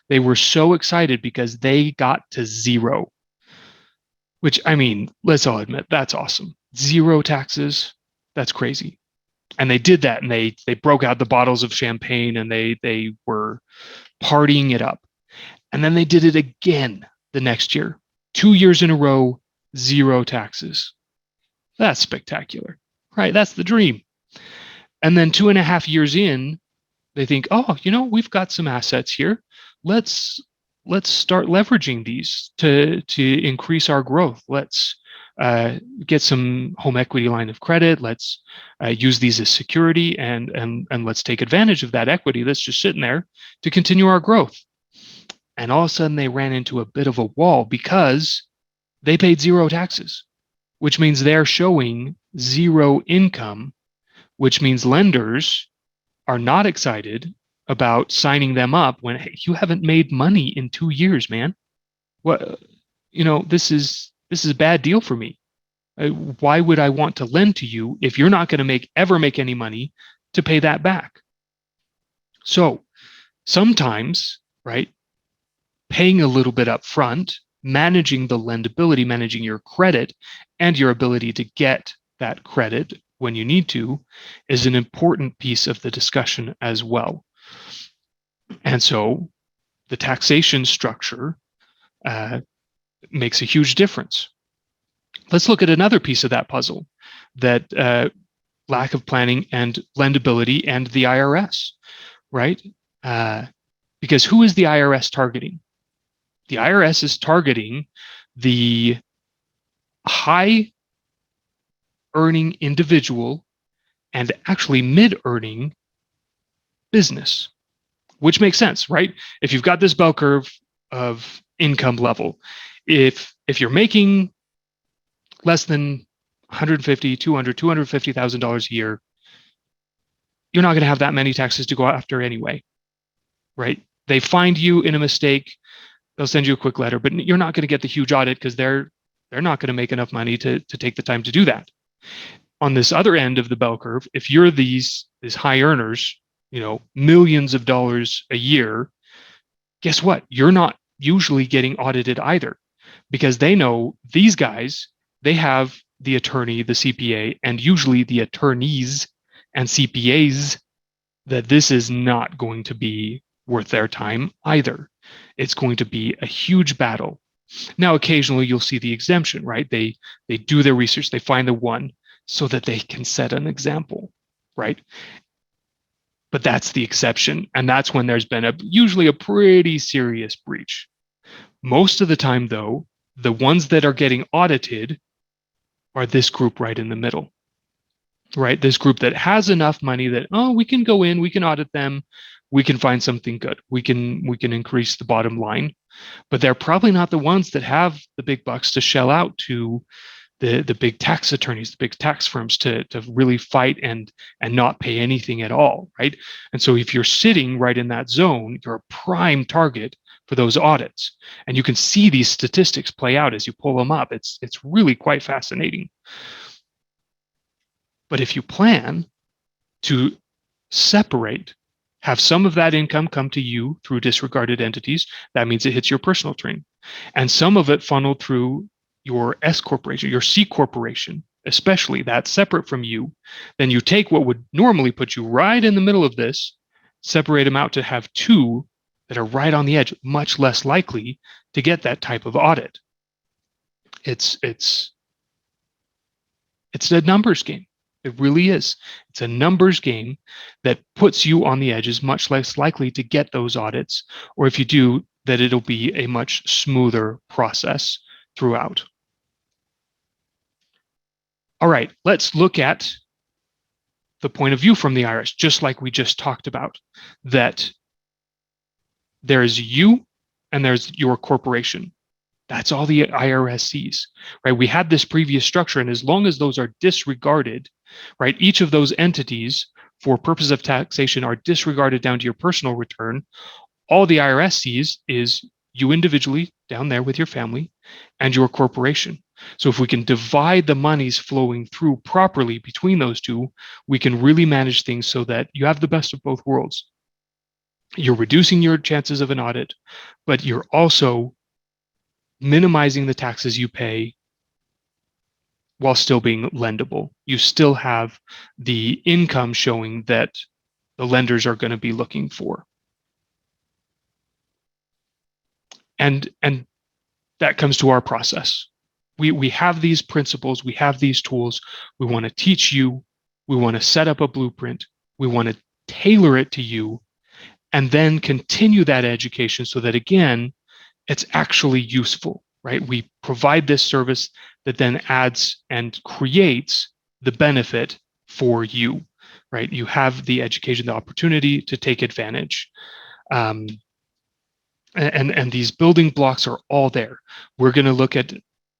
Speaker 3: they were so excited because they got to zero, which, I mean, let's all admit, that's awesome. Zero taxes, that's crazy. And they did that, and they broke out the bottles of champagne, and they were partying it up. And then they did it again the next year. 2 years in a row, zero taxes. That's spectacular, right? That's the dream. And then 2.5 years in, they think, oh, we've got some assets here. Let's start leveraging these to increase our growth. Let's get some home equity line of credit. Let's use these as security, and let's take advantage of that equity that's just sitting there to continue our growth. And all of a sudden, they ran into a bit of a wall because they paid zero taxes, which means they're showing zero income, which means lenders are not excited about signing them up when, hey, you haven't made money in 2 years, man. What, this is a bad deal for me. Why would I want to lend to you if you're not going to ever make any money to pay that back? So sometimes, right, paying a little bit up front, managing the lendability, managing your credit and your ability to get that credit when you need to is an important piece of the discussion as well. And so the taxation structure makes a huge difference. Let's look at another piece of that puzzle, that lack of planning and lendability and the IRS, right? Because who is the IRS targeting? The IRS is targeting the high earning individual and actually mid-earning business, which makes sense, right? If you've got this bell curve of income level, if you're making less than $150,000, $200,000, $250,000 a year, you're not going to have that many taxes to go after anyway, right? They find you in a mistake, they'll send you a quick letter, but you're not going to get the huge audit because they're not going to make enough money to take the time to do that. On this other end of the bell curve, if you're these high earners, millions of dollars a year, guess what? You're not usually getting audited either, because they know these guys, they have the attorney, the CPA, and usually the attorneys and CPAs, that this is not going to be worth their time either. It's going to be a huge battle. Now, occasionally you'll see the exemption, right? They do their research, they find the one so that they can set an example, right? But that's the exception, and that's when there's been usually a pretty serious breach. Most of the time, though, the ones that are getting audited are this group right in the middle, right? This group that has enough money that, we can go in, we can audit them, we can find something good, we can increase the bottom line, but they're probably not the ones that have the big bucks to shell out to the big tax attorneys, the big tax firms to really fight and not pay anything at all, right? And so if you're sitting right in that zone, you're a prime target for those audits. And you can see these statistics play out as you pull them up. It's really quite fascinating. But if you plan to separate, have some of that income come to you through disregarded entities, that means it hits your personal train, and some of it funneled through your S corporation, your C corporation, especially, that's separate from you, then you take what would normally put you right in the middle of this, separate them out to have two that are right on the edge, much less likely to get that type of audit. It's a numbers game. It really is. It's a numbers game that puts you on the edge, is much less likely to get those audits, or if you do, that it'll be a much smoother process throughout. All right, let's look at the point of view from the IRS, just like we just talked about, that there's you and there's your corporation. That's all the IRS sees, right? We had this previous structure, and as long as those are disregarded, right, each of those entities for purpose of taxation are disregarded down to your personal return, all the IRS sees is you individually down there with your family and your corporation. So if we can divide the monies flowing through properly between those two, we can really manage things so that you have the best of both worlds. You're reducing your chances of an audit, but you're also minimizing the taxes you pay while still being lendable. You still have the income showing that the lenders are going to be looking for. And that comes to our process. We have these principles, we have these tools, we want to teach you, we want to set up a blueprint, we want to tailor it to you, and then continue that education so that, again, it's actually useful, right? We provide this service that then adds and creates the benefit for you, right? You have the education, the opportunity to take advantage. And these building blocks are all there. We're going to look at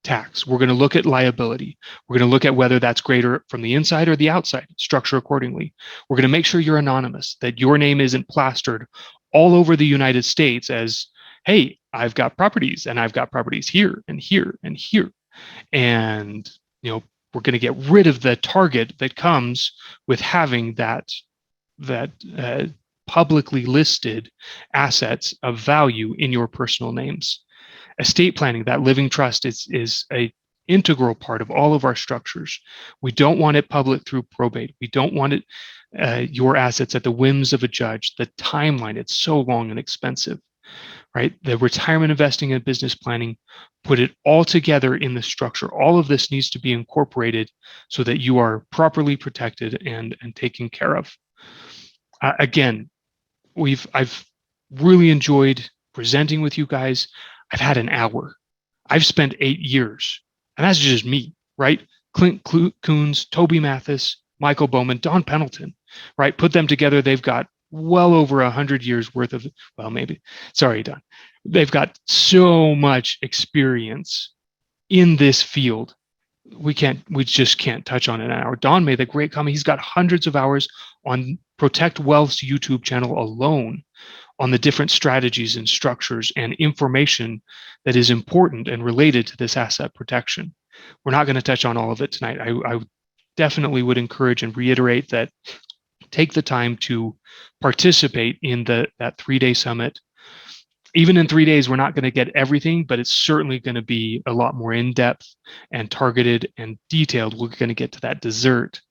Speaker 3: tax. We're going to look at liability. We're going to look at whether that's greater from the inside or the outside, structure accordingly. We're going to make sure you're anonymous, that your name isn't plastered all over the United States as, hey, I've got properties and I've got properties here and here and here. And, we're going to get rid of the target that comes with having that publicly listed assets of value in your personal names. Estate planning, that living trust is a integral part of all of our structures. We don't want it public through probate. We don't want it your assets at the whims of a judge. The timeline, it's so long and expensive, right? The retirement investing and business planning, put it all together in the structure. All of this needs to be incorporated so that you are properly protected and taken care of. Again, I've really enjoyed presenting with you guys. I've had an hour. I've spent 8 years, and that's just me, right? Clint Coons, Toby Mathis, Michael Bowman, Don Pendleton, right? Put them together, they've got well over 100 years worth of, well, maybe, sorry, Don. They've got so much experience in this field. We just can't touch on it in an hour. Don made a great comment. He's got hundreds of hours on Protect Wealth's YouTube channel alone on the different strategies and structures and information that is important and related to this asset protection. We're not going to touch on all of it tonight. I definitely would encourage and reiterate that take the time to participate in that 3-day summit. Even in 3 days, we're not going to get everything, but it's certainly going to be a lot more in-depth and targeted and detailed. We're going to get to that dessert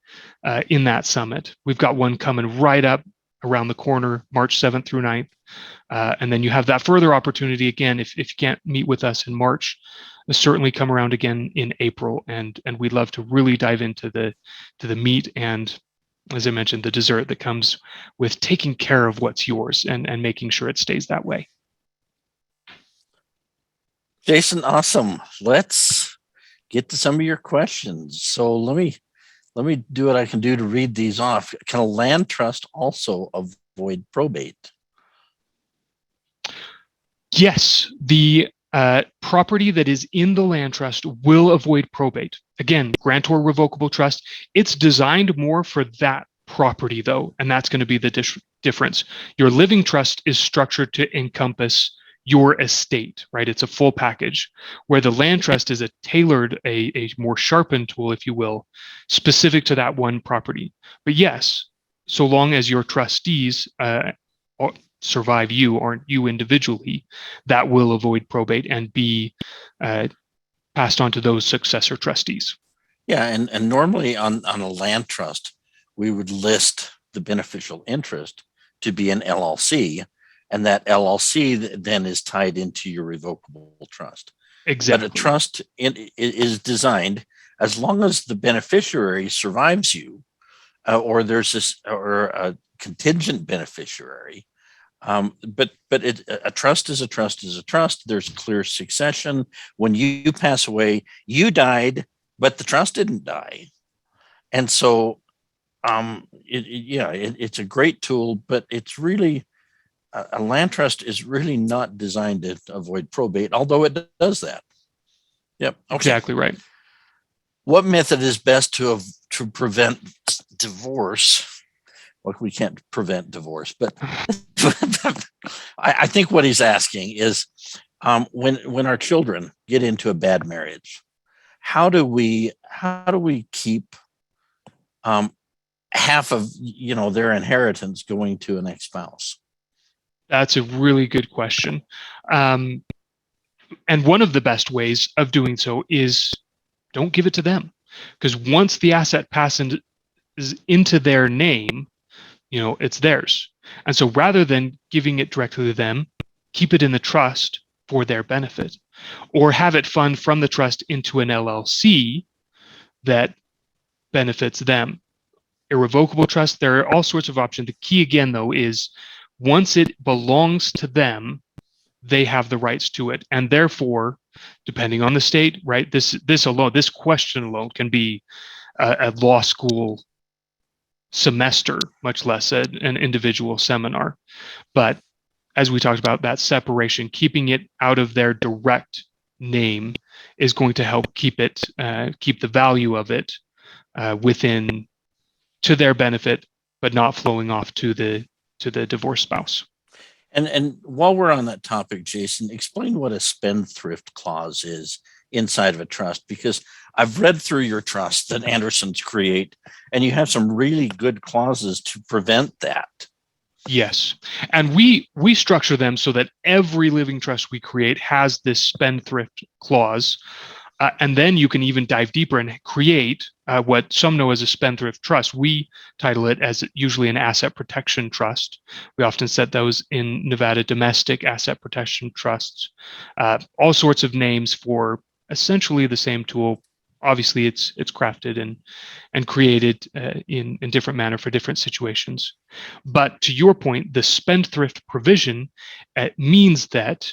Speaker 3: in that summit. We've got one coming right up around the corner, March 7th through 9th. And then you have that further opportunity again, if you can't meet with us in March, certainly come around again in April. And we'd love to really dive into the meat and, as I mentioned, the dessert that comes with taking care of what's yours and making sure it stays that way.
Speaker 1: Jason, awesome. Let's get to some of your questions. So let me do what I can do to read these off. Can a land trust also avoid probate?
Speaker 3: Yes, the property that is in the land trust will avoid probate. Again, grantor revocable trust, it's designed more for that property though, and that's going to be the difference. Your living trust is structured to encompass your estate, right? It's a full package, where the land trust is a tailored, a more sharpened tool, if you will, specific to that one property. But yes, so long as your trustees survive you, aren't you individually, that will avoid probate and be passed on to those successor trustees.
Speaker 1: Yeah, and normally on a land trust, we would list the beneficial interest to be an LLC, and that LLC then is tied into your revocable trust.
Speaker 3: Exactly.
Speaker 1: But a trust is designed as long as the beneficiary survives you, or there's a contingent beneficiary. But a trust is a trust is a trust. There's clear succession. When you pass away, you died, but the trust didn't die, and so it's a great tool, but it's really a land trust is really not designed to avoid probate, although it does that. Yep. Okay.
Speaker 3: Exactly right.
Speaker 1: What method is best to prevent divorce? Well, we can't prevent divorce, but I think what he's asking is when our children get into a bad marriage, how do we keep half of their inheritance going to an ex-spouse?
Speaker 3: That's a really good question. And one of the best ways of doing so is don't give it to them. Because once the asset passes into their name, it's theirs. And so rather than giving it directly to them, keep it in the trust for their benefit, or have it fund from the trust into an LLC that benefits them. Irrevocable trust, there are all sorts of options. The key again, though, is once it belongs to them, they have the rights to it. And therefore, depending on the state, right, this question alone can be a law school semester, much less an individual seminar. But as we talked about, that separation, keeping it out of their direct name is going to help keep the value of it within, to their benefit, but not flowing off to the divorced spouse.
Speaker 1: And while we're on that topic, Jason, explain what a spendthrift clause is inside of a trust, because I've read through your trust that Andersons create, and you have some really good clauses to prevent that.
Speaker 3: Yes. And we structure them so that every living trust we create has this spendthrift clause. And then you can even dive deeper and create what some know as a spendthrift trust. We title it as usually an asset protection trust. We often set those in Nevada domestic asset protection trusts. All sorts of names for essentially the same tool. Obviously, it's crafted and created in different manner for different situations. But to your point, the spendthrift provision means that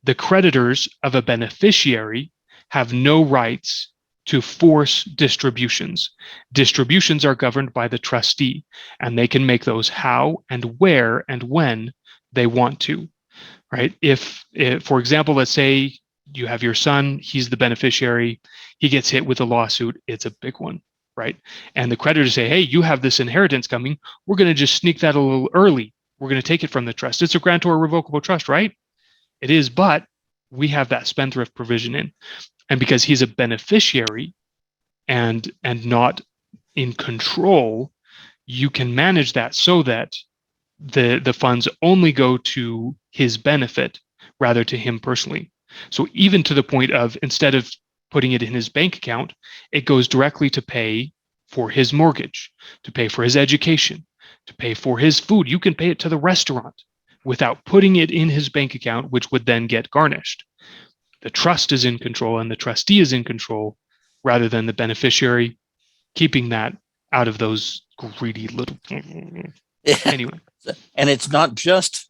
Speaker 3: the creditors of a beneficiary have no rights to force distributions. Distributions are governed by the trustee, and they can make those how and where and when they want to, right? If for example, let's say you have your son, he's the beneficiary, he gets hit with a lawsuit, it's a big one, right? And the creditors say, hey, you have this inheritance coming, we're going to just sneak that a little early. We're going to take it from the trust. It's a grantor revocable trust, right? It is, but we have that spendthrift provision in. And because he's a beneficiary and not in control, you can manage that so that the funds only go to his benefit rather to him personally. So even to the point of, instead of putting it in his bank account, it goes directly to pay for his mortgage, to pay for his education, to pay for his food. You can pay it to the restaurant without putting it in his bank account, which would then get garnished. The trust is in control and the trustee is in control rather than the beneficiary, keeping that out of those greedy little. Anyway.
Speaker 1: And it's not just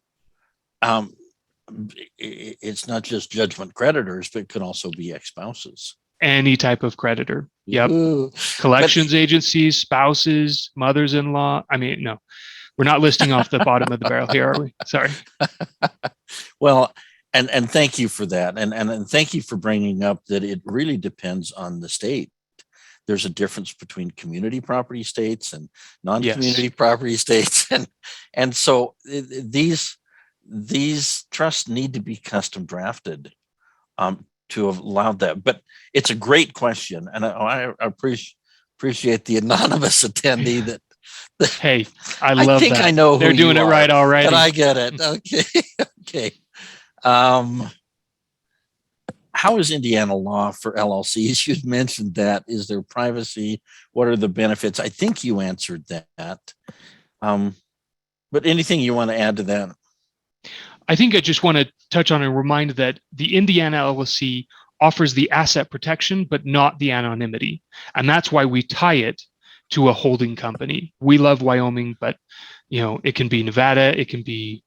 Speaker 1: judgment creditors, but it can also be ex-spouses.
Speaker 3: Any type of creditor. Yep.
Speaker 1: Ooh.
Speaker 3: Collections agencies, spouses, mothers-in-law. I mean, no, we're not listing off the bottom of the barrel here, are we? Sorry.
Speaker 1: Well, and thank you for that. And thank you for bringing up that it really depends on the state. There's a difference between community property states and non-community property states. And so these trusts need to be custom drafted to have allowed that. But it's a great question. And I appreciate the anonymous attendee that.
Speaker 3: Hey, I love
Speaker 1: think
Speaker 3: that.
Speaker 1: I know who
Speaker 3: they're doing it right already.
Speaker 1: But I get it. Okay. Okay. How is Indiana law for LLCs? You mentioned that. Is there privacy? What are the benefits? I think you answered that. But anything you want to add to that?
Speaker 3: I think I just want to touch on and remind that the Indiana LLC offers the asset protection, but not the anonymity. And that's why we tie it to a holding company. We love Wyoming, but it can be Nevada, it can be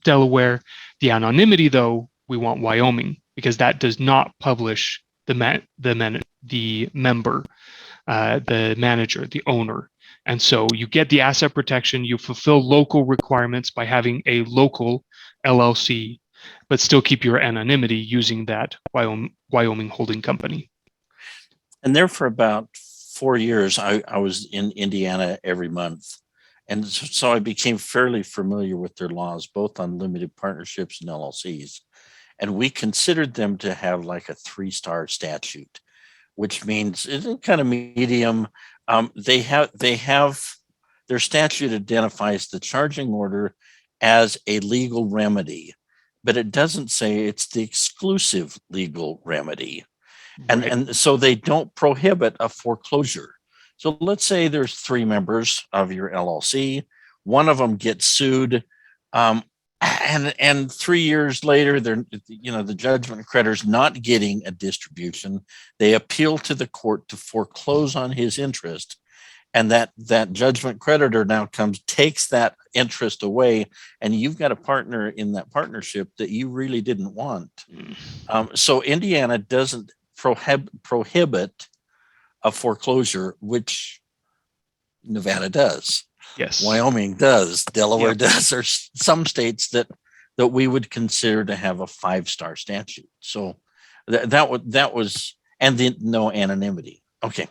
Speaker 3: Delaware. The anonymity, though, we want Wyoming because that does not publish the member, the manager, the owner. And so you get the asset protection, you fulfill local requirements by having a local LLC, but still keep your anonymity using that Wyoming holding company.
Speaker 1: And there for about 4 years, I was in Indiana every month. And so I became fairly familiar with their laws, both on limited partnerships and LLCs. And we considered them to have like a 3-star statute, which means it's kind of medium. They have their statute identifies the charging order as a legal remedy, but it doesn't say it's the exclusive legal remedy.
Speaker 3: Right.
Speaker 1: And so they don't prohibit a foreclosure. So let's say there's 3 members of your LLC. One of them gets sued, and 3 years later, the judgment creditor's not getting a distribution. They appeal to the court to foreclose on his interest, and that judgment creditor now takes that interest away, and you've got a partner in that partnership that you really didn't want. So Indiana doesn't prohibit a foreclosure, which Nevada does.
Speaker 3: Yes.
Speaker 1: Wyoming does. Delaware does. There's some states that we would consider to have a 5-star statute. So that was and the no anonymity. Okay.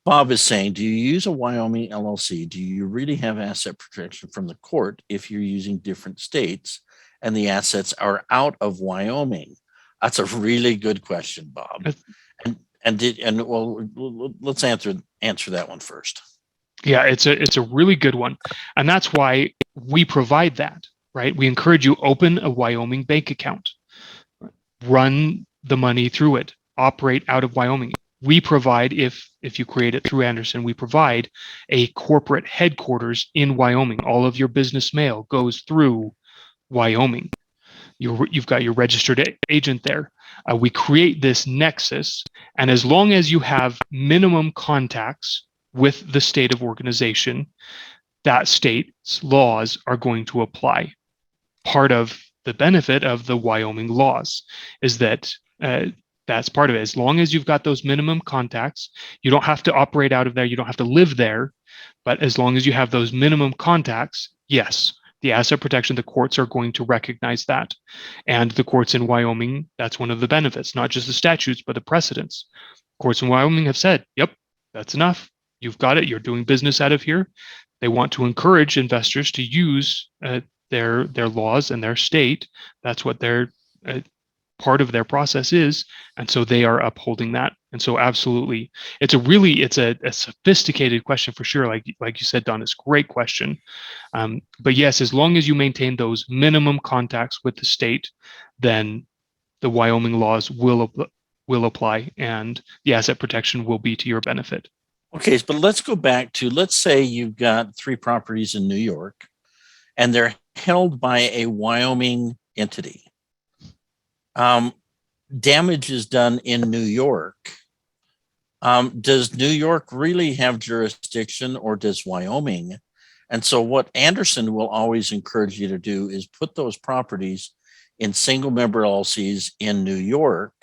Speaker 1: Bob is saying, do you use a Wyoming LLC? Do you really have asset protection from the court if you're using different states and the assets are out of Wyoming? That's a really good question, Bob. Let's answer that one first.
Speaker 3: Yeah, it's a really good one. And that's why we provide that, right? We encourage you open a Wyoming bank account, run the money through it. operate out of Wyoming. We provide, if you create it through Anderson, we provide a corporate headquarters in Wyoming. All of your business mail goes through Wyoming. You've got your registered agent there. We create this nexus, and as long as you have minimum contacts with the state of organization, that state's laws are going to apply. Part of the benefit of the Wyoming laws is that that's part of it. As long as you've got those minimum contacts, you don't have to operate out of there, you don't have to live there, but as long as you have those minimum contacts, yes, the asset protection, the courts are going to recognize that. And the courts in Wyoming, that's one of the benefits, not just the statutes, but the precedents. Courts in Wyoming have said, yep, that's enough. You've got it. You're doing business out of here. They want to encourage investors to use their laws and their state. That's what their part of their process is, and so they are upholding that. And so absolutely, it's a sophisticated question for sure. Like you said, Don, it's a great question. But yes, as long as you maintain those minimum contacts with the state, then the Wyoming laws will apply, and the asset protection will be to your benefit.
Speaker 1: Okay, but let's go back to, let's say you've got 3 properties in New York and they're held by a Wyoming entity. Damage is done in New York. Does New York really have jurisdiction, or does Wyoming? And so what Anderson will always encourage you to do is put those properties in single member LLCs in New York.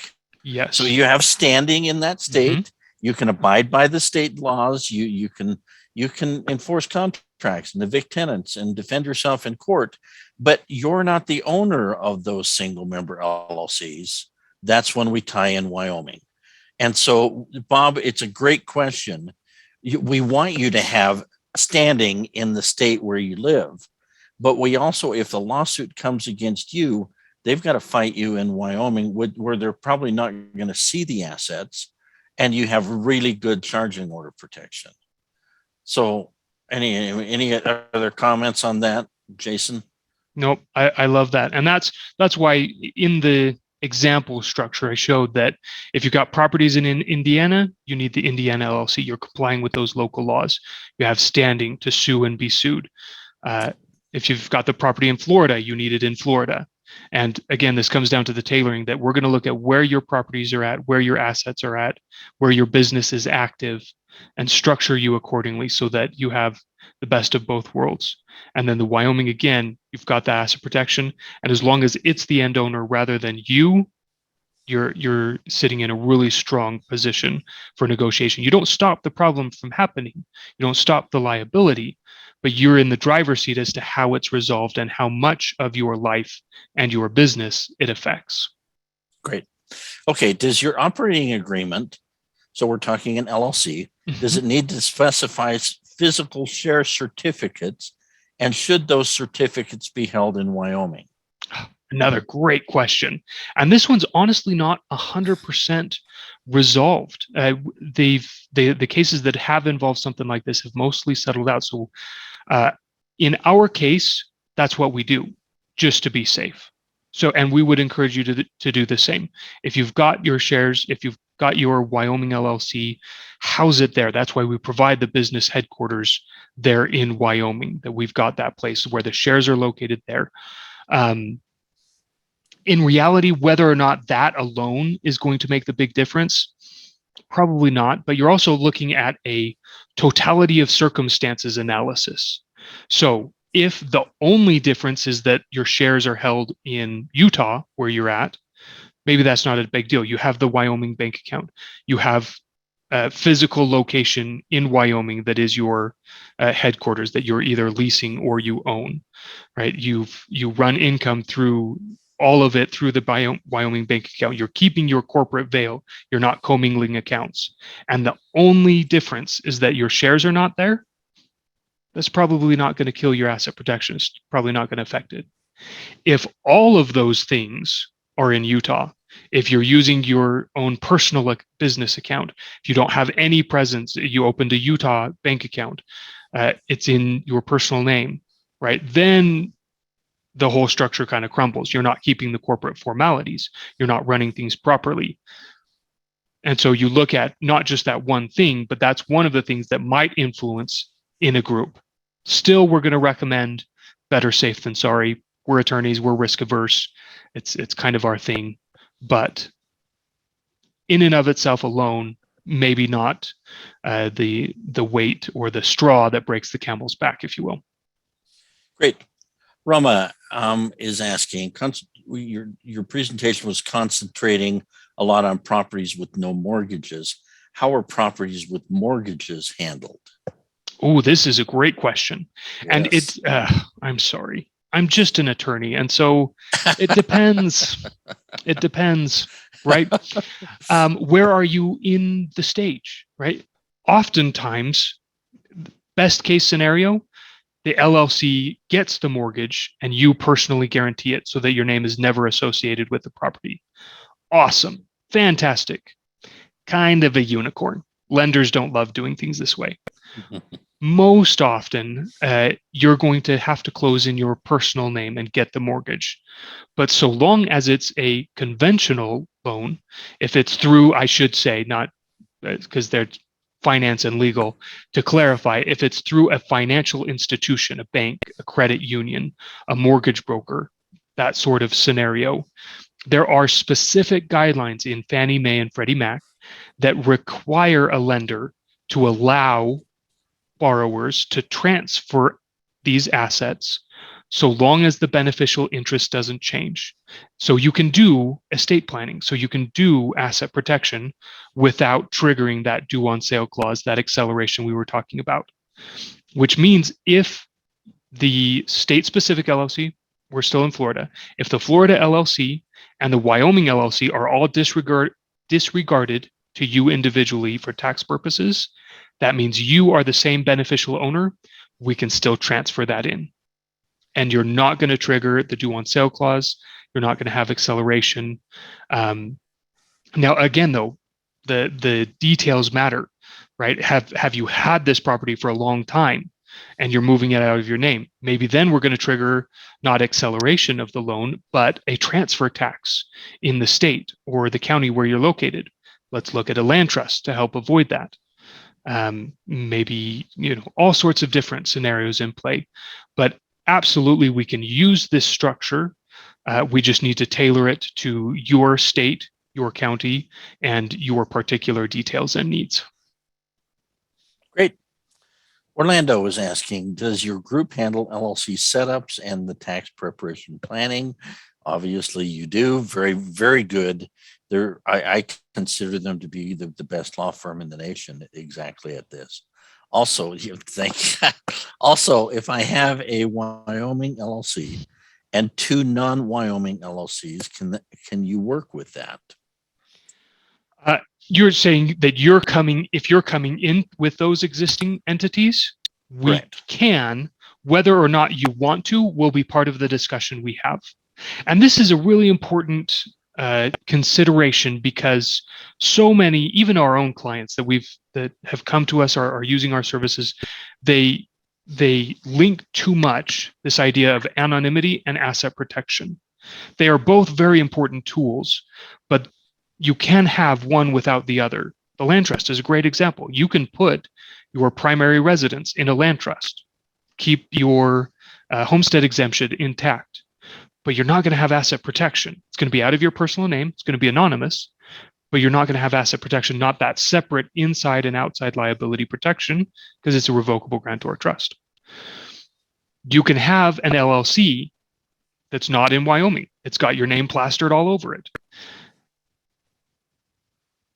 Speaker 3: Yes.
Speaker 1: So you have standing in that state. Mm-hmm. You can abide by the state laws. You can enforce contracts and evict tenants and defend yourself in court, but you're not the owner of those single member LLCs. That's when we tie in Wyoming. And so, Bob, it's a great question. We want you to have standing in the state where you live, but we also, if the lawsuit comes against you, they've got to fight you in Wyoming, where they're probably not going to see the assets, and you have really good charging order protection. So any other comments on that, Jason?
Speaker 3: Nope, I love that. And that's why in the example structure, I showed that if you've got properties in Indiana, you need the Indiana LLC. You're complying with those local laws. You have standing to sue and be sued. If you've got the property in Florida, you need it in Florida. And again, this comes down to the tailoring, that we're going to look at where your properties are at, where your assets are at, where your business is active, and structure you accordingly so that you have the best of both worlds. And then the Wyoming, again, you've got the asset protection. And as long as it's the end owner rather than you're sitting in a really strong position for negotiation. You don't stop the problem from happening. You don't stop the liability, but you're in the driver's seat as to how it's resolved and how much of your life and your business it affects.
Speaker 1: Great. Okay. Does your operating agreement, so we're talking an LLC, does it need to specify physical share certificates? And should those certificates be held in Wyoming?
Speaker 3: Another great question. And this one's honestly not 100% resolved. The cases that have involved something like this have mostly settled out. So in our case, that's what we do, just to be safe. So, and we would encourage you to do the same. If you've got your shares, if you've got your Wyoming LLC, house it there. That's why we provide the business headquarters there in Wyoming, that we've got that place where the shares are located there. In reality, whether or not that alone is going to make the big difference, probably not. But you're also looking at a totality of circumstances analysis. So if the only difference is that your shares are held in Utah, where you're at, maybe that's not a big deal. You have the Wyoming bank account. You have a physical location in Wyoming that is your headquarters that you're either leasing or you own, right? You run income through all of it through the Wyoming bank account. You're keeping your corporate veil. You're not commingling accounts. And the only difference is that your shares are not there. That's probably not going to kill your asset protection. It's probably not going to affect it. If all of those things are in Utah, if you're using your own personal business account, if you don't have any presence, you opened a Utah bank account, it's in your personal name, right? Then the whole structure kind of crumbles. You're not keeping the corporate formalities. You're not running things properly. And so you look at not just that one thing, but that's one of the things that might influence in a group. Still, we're going to recommend better safe than sorry. We're attorneys, we're risk averse. It's kind of our thing. But in and of itself alone, maybe not the weight or the straw that breaks the camel's back, if you will.
Speaker 1: Great. Rama is asking, your presentation was concentrating a lot on properties with no mortgages. How are properties with mortgages handled?
Speaker 3: Oh, this is a great question.
Speaker 1: Yes.
Speaker 3: And it's, I'm sorry, I'm just an attorney. And so it depends. It depends, right? Where are you in the stage, right? Oftentimes, best case scenario, the LLC gets the mortgage and you personally guarantee it so that your name is never associated with the property. Awesome. Fantastic. Kind of a unicorn. Lenders don't love doing things this way. Most often, you're going to have to close in your personal name and get the mortgage. But so long as it's a conventional loan, if it's through, I should say, not because they're finance and legal, to clarify, if it's through a financial institution, a bank, a credit union, a mortgage broker, that sort of scenario, there are specific guidelines in Fannie Mae and Freddie Mac that require a lender to allow borrowers to transfer these assets so long as the beneficial interest doesn't change. So you can do estate planning, so you can do asset protection without triggering that due on sale clause, that acceleration we were talking about. Which means if the state-specific LLC, we're still in Florida, if the Florida LLC and the Wyoming LLC are all disregarded to you individually for tax purposes, that means you are the same beneficial owner. We can still transfer that in. And you're not going to trigger the due on sale clause. You're not going to have acceleration. Now, again, though, the details matter, right? Have you had this property for a long time and you're moving it out of your name? Maybe then we're going to trigger not acceleration of the loan, but a transfer tax in the state or the county where you're located. Let's look at a land trust to help avoid that. Maybe, all sorts of different scenarios in play, but absolutely we can use this structure. We just need to tailor it to your state, your county, and your particular details and needs.
Speaker 1: Great. Orlando was asking, does your group handle LLC setups and the tax preparation planning? Obviously you do. Very, very good. I consider them to be the best law firm in the nation exactly at this. Also, if I have a Wyoming LLC and two non-Wyoming LLCs, can you work with that?
Speaker 3: You're saying that if you're coming in with those existing entities, we
Speaker 1: Correct.
Speaker 3: can, whether or not you want to, will be part of the discussion we have. And this is a really important consideration because so many, even our own clients that have come to us are using our services, they link too much this idea of anonymity and asset protection. They are both very important tools, but you can have one without the other. The land trust is a great example. You can put your primary residence in a land trust, keep your homestead exemption intact, but you're not going to have asset protection. It's going to be out of your personal name. It's going to be anonymous, but you're not going to have asset protection, not that separate inside and outside liability protection, because it's a revocable grantor trust. You can have an LLC that's not in Wyoming. It's got your name plastered all over it.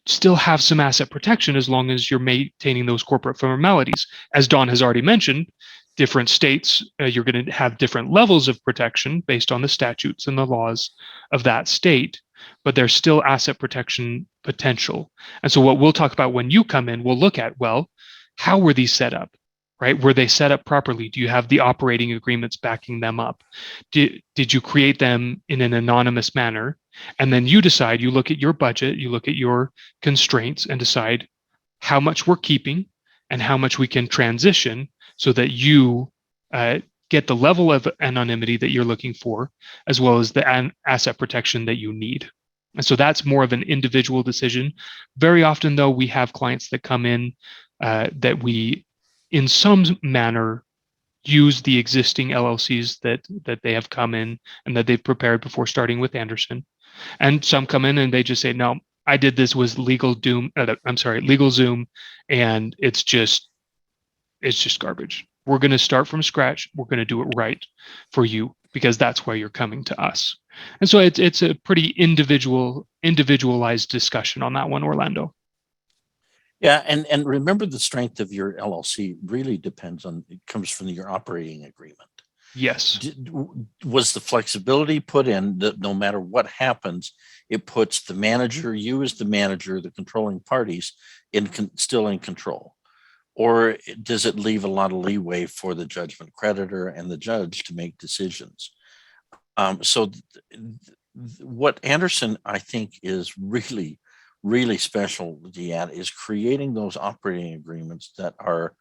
Speaker 3: Still have some asset protection as long as you're maintaining those corporate formalities. As Don has already mentioned, different states, you're going to have different levels of protection based on the statutes and the laws of that state, but there's still asset protection potential. And so what we'll talk about when you come in, we'll look at, well, how were these set up, right? Were they set up properly? Do you have the operating agreements backing them up? Did you create them in an anonymous manner? And then you decide, you look at your budget, you look at your constraints and decide how much we're keeping and how much we can transition so that you get the level of anonymity that you're looking for, as well as the asset protection that you need. And so that's more of an individual decision. Very often, though, we have clients that come in that we, in some manner, use the existing LLCs that they have come in and that they've prepared before starting with Anderson. And some come in and they just say, no, I did this with Legal Zoom, and it's just garbage. We're going to start from scratch. We're going to do it right for you because that's why you're coming to us. And so it's a pretty individualized discussion on that one, Orlando.
Speaker 1: Yeah, and remember, the strength of your LLC really it comes from your operating agreement.
Speaker 3: Yes.
Speaker 1: Was the flexibility put in that no matter what happens, it puts the manager, you as the manager, the controlling parties, still in control? Or does it leave a lot of leeway for the judgment creditor and the judge to make decisions? What Anderson, I think, is really, really specialty at is creating those operating agreements that are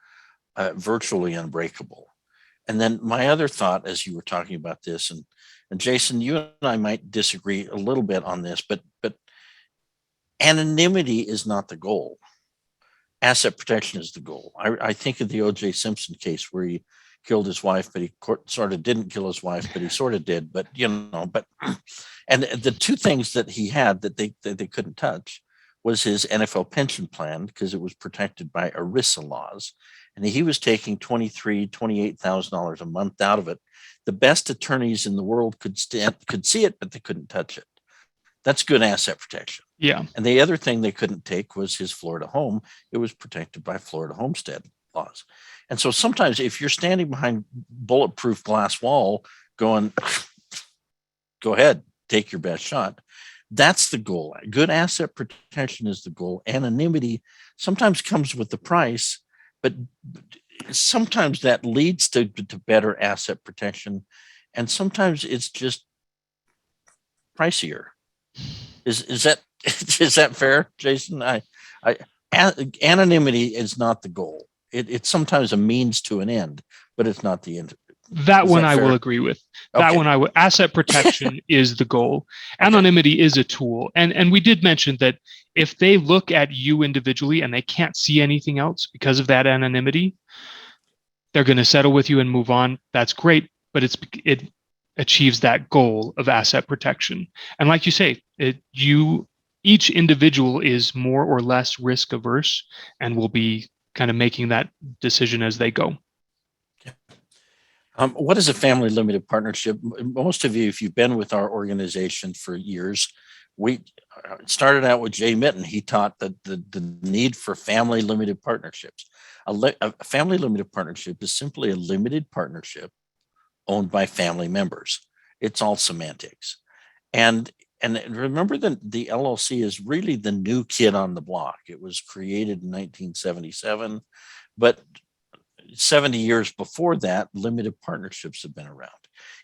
Speaker 1: virtually unbreakable. And then my other thought, as you were talking about this, and Jason, you and I might disagree a little bit on this, but anonymity is not the goal. Asset protection is the goal. I think of the O.J. Simpson case where he killed his wife, but he sort of didn't kill his wife, but he sort of did. And the two things that he had that they couldn't touch was his NFL pension plan, because it was protected by ERISA laws, and he was taking $28,000 a month out of it. The best attorneys in the world could see it, but they couldn't touch it. That's good asset protection.
Speaker 3: Yeah.
Speaker 1: And the other thing they couldn't take was his Florida home. It was protected by Florida homestead laws. And so sometimes if you're standing behind bulletproof glass wall going, go ahead, take your best shot, that's the goal. Good asset protection is the goal. Anonymity sometimes comes with the price, but sometimes that leads to better asset protection. And sometimes it's just pricier. Is that fair, Jason? Anonymity is not the goal. It's sometimes a means to an end, but it's not the end.
Speaker 3: That one I will agree with. That one asset protection is the goal. Anonymity is a tool. And we did mention that if they look at you individually and they can't see anything else because of that anonymity, they're going to settle with you and move on. That's great, but it achieves that goal of asset protection. And like you say, each individual is more or less risk averse and will be kind of making that decision as they go.
Speaker 1: What is a family limited partnership? Most of you, if you've been with our organization for years, we started out with Jay Mitten. He taught that the need for family limited partnerships. A family limited partnership is simply a limited partnership owned by family members. It's all semantics. And remember that the LLC is really the new kid on the block. It was created in 1977, but 70 years before that, limited partnerships have been around.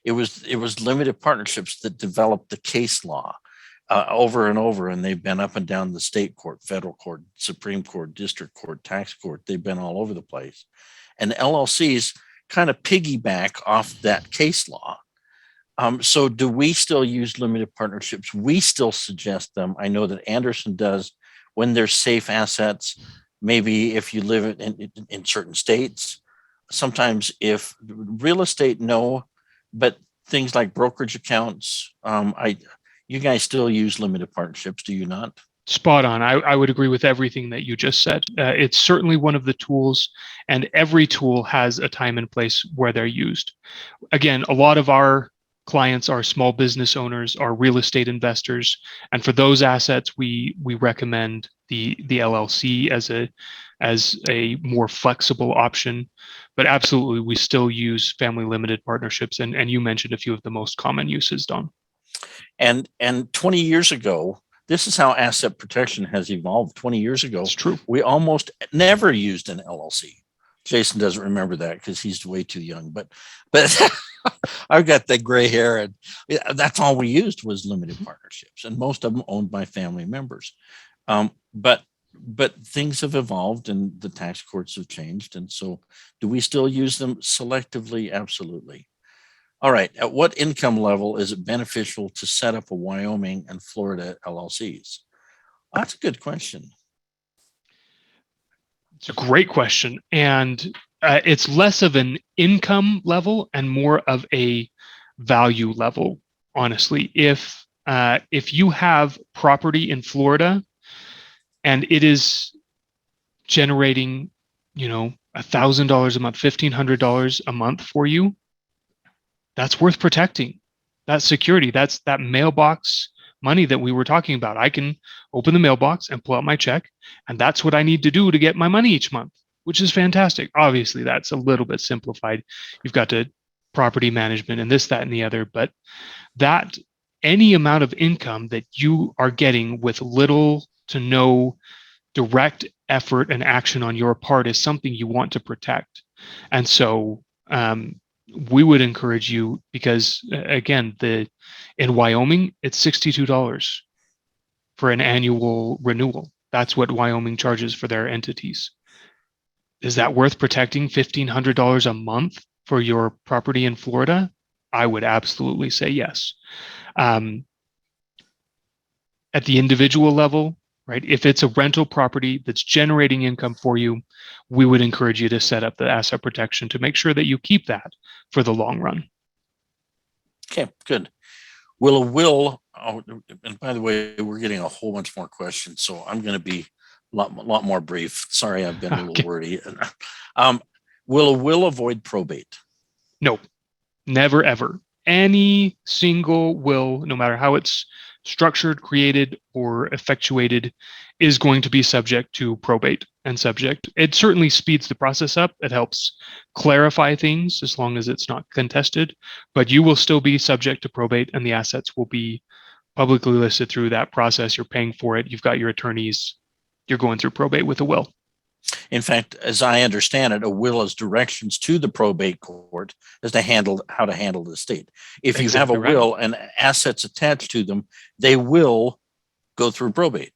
Speaker 1: It was limited partnerships that developed the case law over and over, and they've been up and down the state court, federal court, Supreme Court, district court, tax court. They've been all over the place. And LLCs kind of piggyback off that case law. So do we still use limited partnerships? We still suggest them. I know that Anderson does when there's safe assets. Maybe if you live in certain states, sometimes if real estate, no, but things like brokerage accounts, you guys still use limited partnerships, do you not?
Speaker 3: Spot on. I would agree with everything that you just said. It's certainly one of the tools, and every tool has a time and place where they're used. Again, a lot of our clients are small business owners, are real estate investors, and for those assets, we recommend the LLC as a more flexible option. But absolutely, we still use family limited partnerships, and you mentioned a few of the most common uses, Don.
Speaker 1: And 20 years ago, this is how asset protection has evolved. 20 years ago,
Speaker 3: it's true.
Speaker 1: We almost never used an LLC. Jason doesn't remember that because he's way too young, but I've got that gray hair, and that's all we used was limited partnerships, and most of them owned by family members. But things have evolved, and the tax courts have changed, and so do we still use them selectively? Absolutely. All right. At what income level is it beneficial to set up a Wyoming and Florida LLCs? That's a good question.
Speaker 3: It's a great question. And it's less of an income level and more of a value level, honestly. If you have property in Florida and it is generating, $1,000 a month, $1,500 a month for you, that's worth protecting. That's security. That's that mailbox money that we were talking about. I can open the mailbox and pull out my check, and that's what I need to do to get my money each month, which is fantastic. Obviously, that's a little bit simplified. You've got to property management and this, that, and the other, but that any amount of income that you are getting with little to no direct effort and action on your part is something you want to protect. And so we would encourage you, because again, in Wyoming, it's $62 for an annual renewal. That's what Wyoming charges for their entities. Is that worth protecting $1,500 a month for your property in Florida? I would absolutely say yes. At the individual level, right? If it's a rental property that's generating income for you, we would encourage you to set up the asset protection to make sure that you keep that for the long run.
Speaker 1: Okay, good. Will, and by the way, we're getting a whole bunch more questions, so I'm going to be a lot more brief. Sorry, I've been a little wordy. Will a will avoid probate?
Speaker 3: No, never, ever. Any single will, no matter how it's structured, created, or effectuated, is going to be subject to probate and subject. It certainly speeds the process up. It helps clarify things as long as it's not contested, but you will still be subject to probate and the assets will be publicly listed through that process. You're paying for it. You've got your attorneys. You're going through probate with a will.
Speaker 1: In fact, as I understand it, a will is directions to the probate court as to how to handle the estate. If you have a will and assets attached to them, they will go through probate.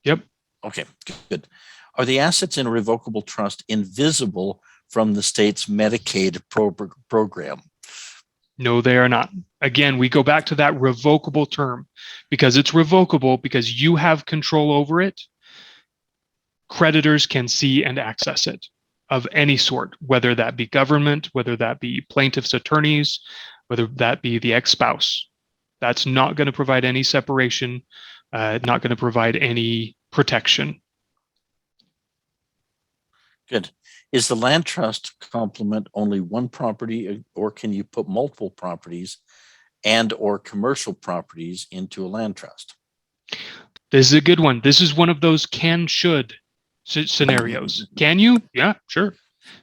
Speaker 3: Yep.
Speaker 1: Okay, good. Are the assets in a revocable trust invisible from the state's Medicaid program?
Speaker 3: No, they are not. Again, we go back to that revocable term because it's revocable because you have control over it. Creditors can see and access it of any sort, whether that be government, whether that be plaintiff's attorneys, whether that be the ex-spouse. That's not going to provide any separation, not going to provide any protection.
Speaker 1: Good. Is the land trust complement only one property, or can you put multiple properties and or commercial properties into a land trust?
Speaker 3: This is a good one. This is one of those should scenarios. Can you? Yeah, sure.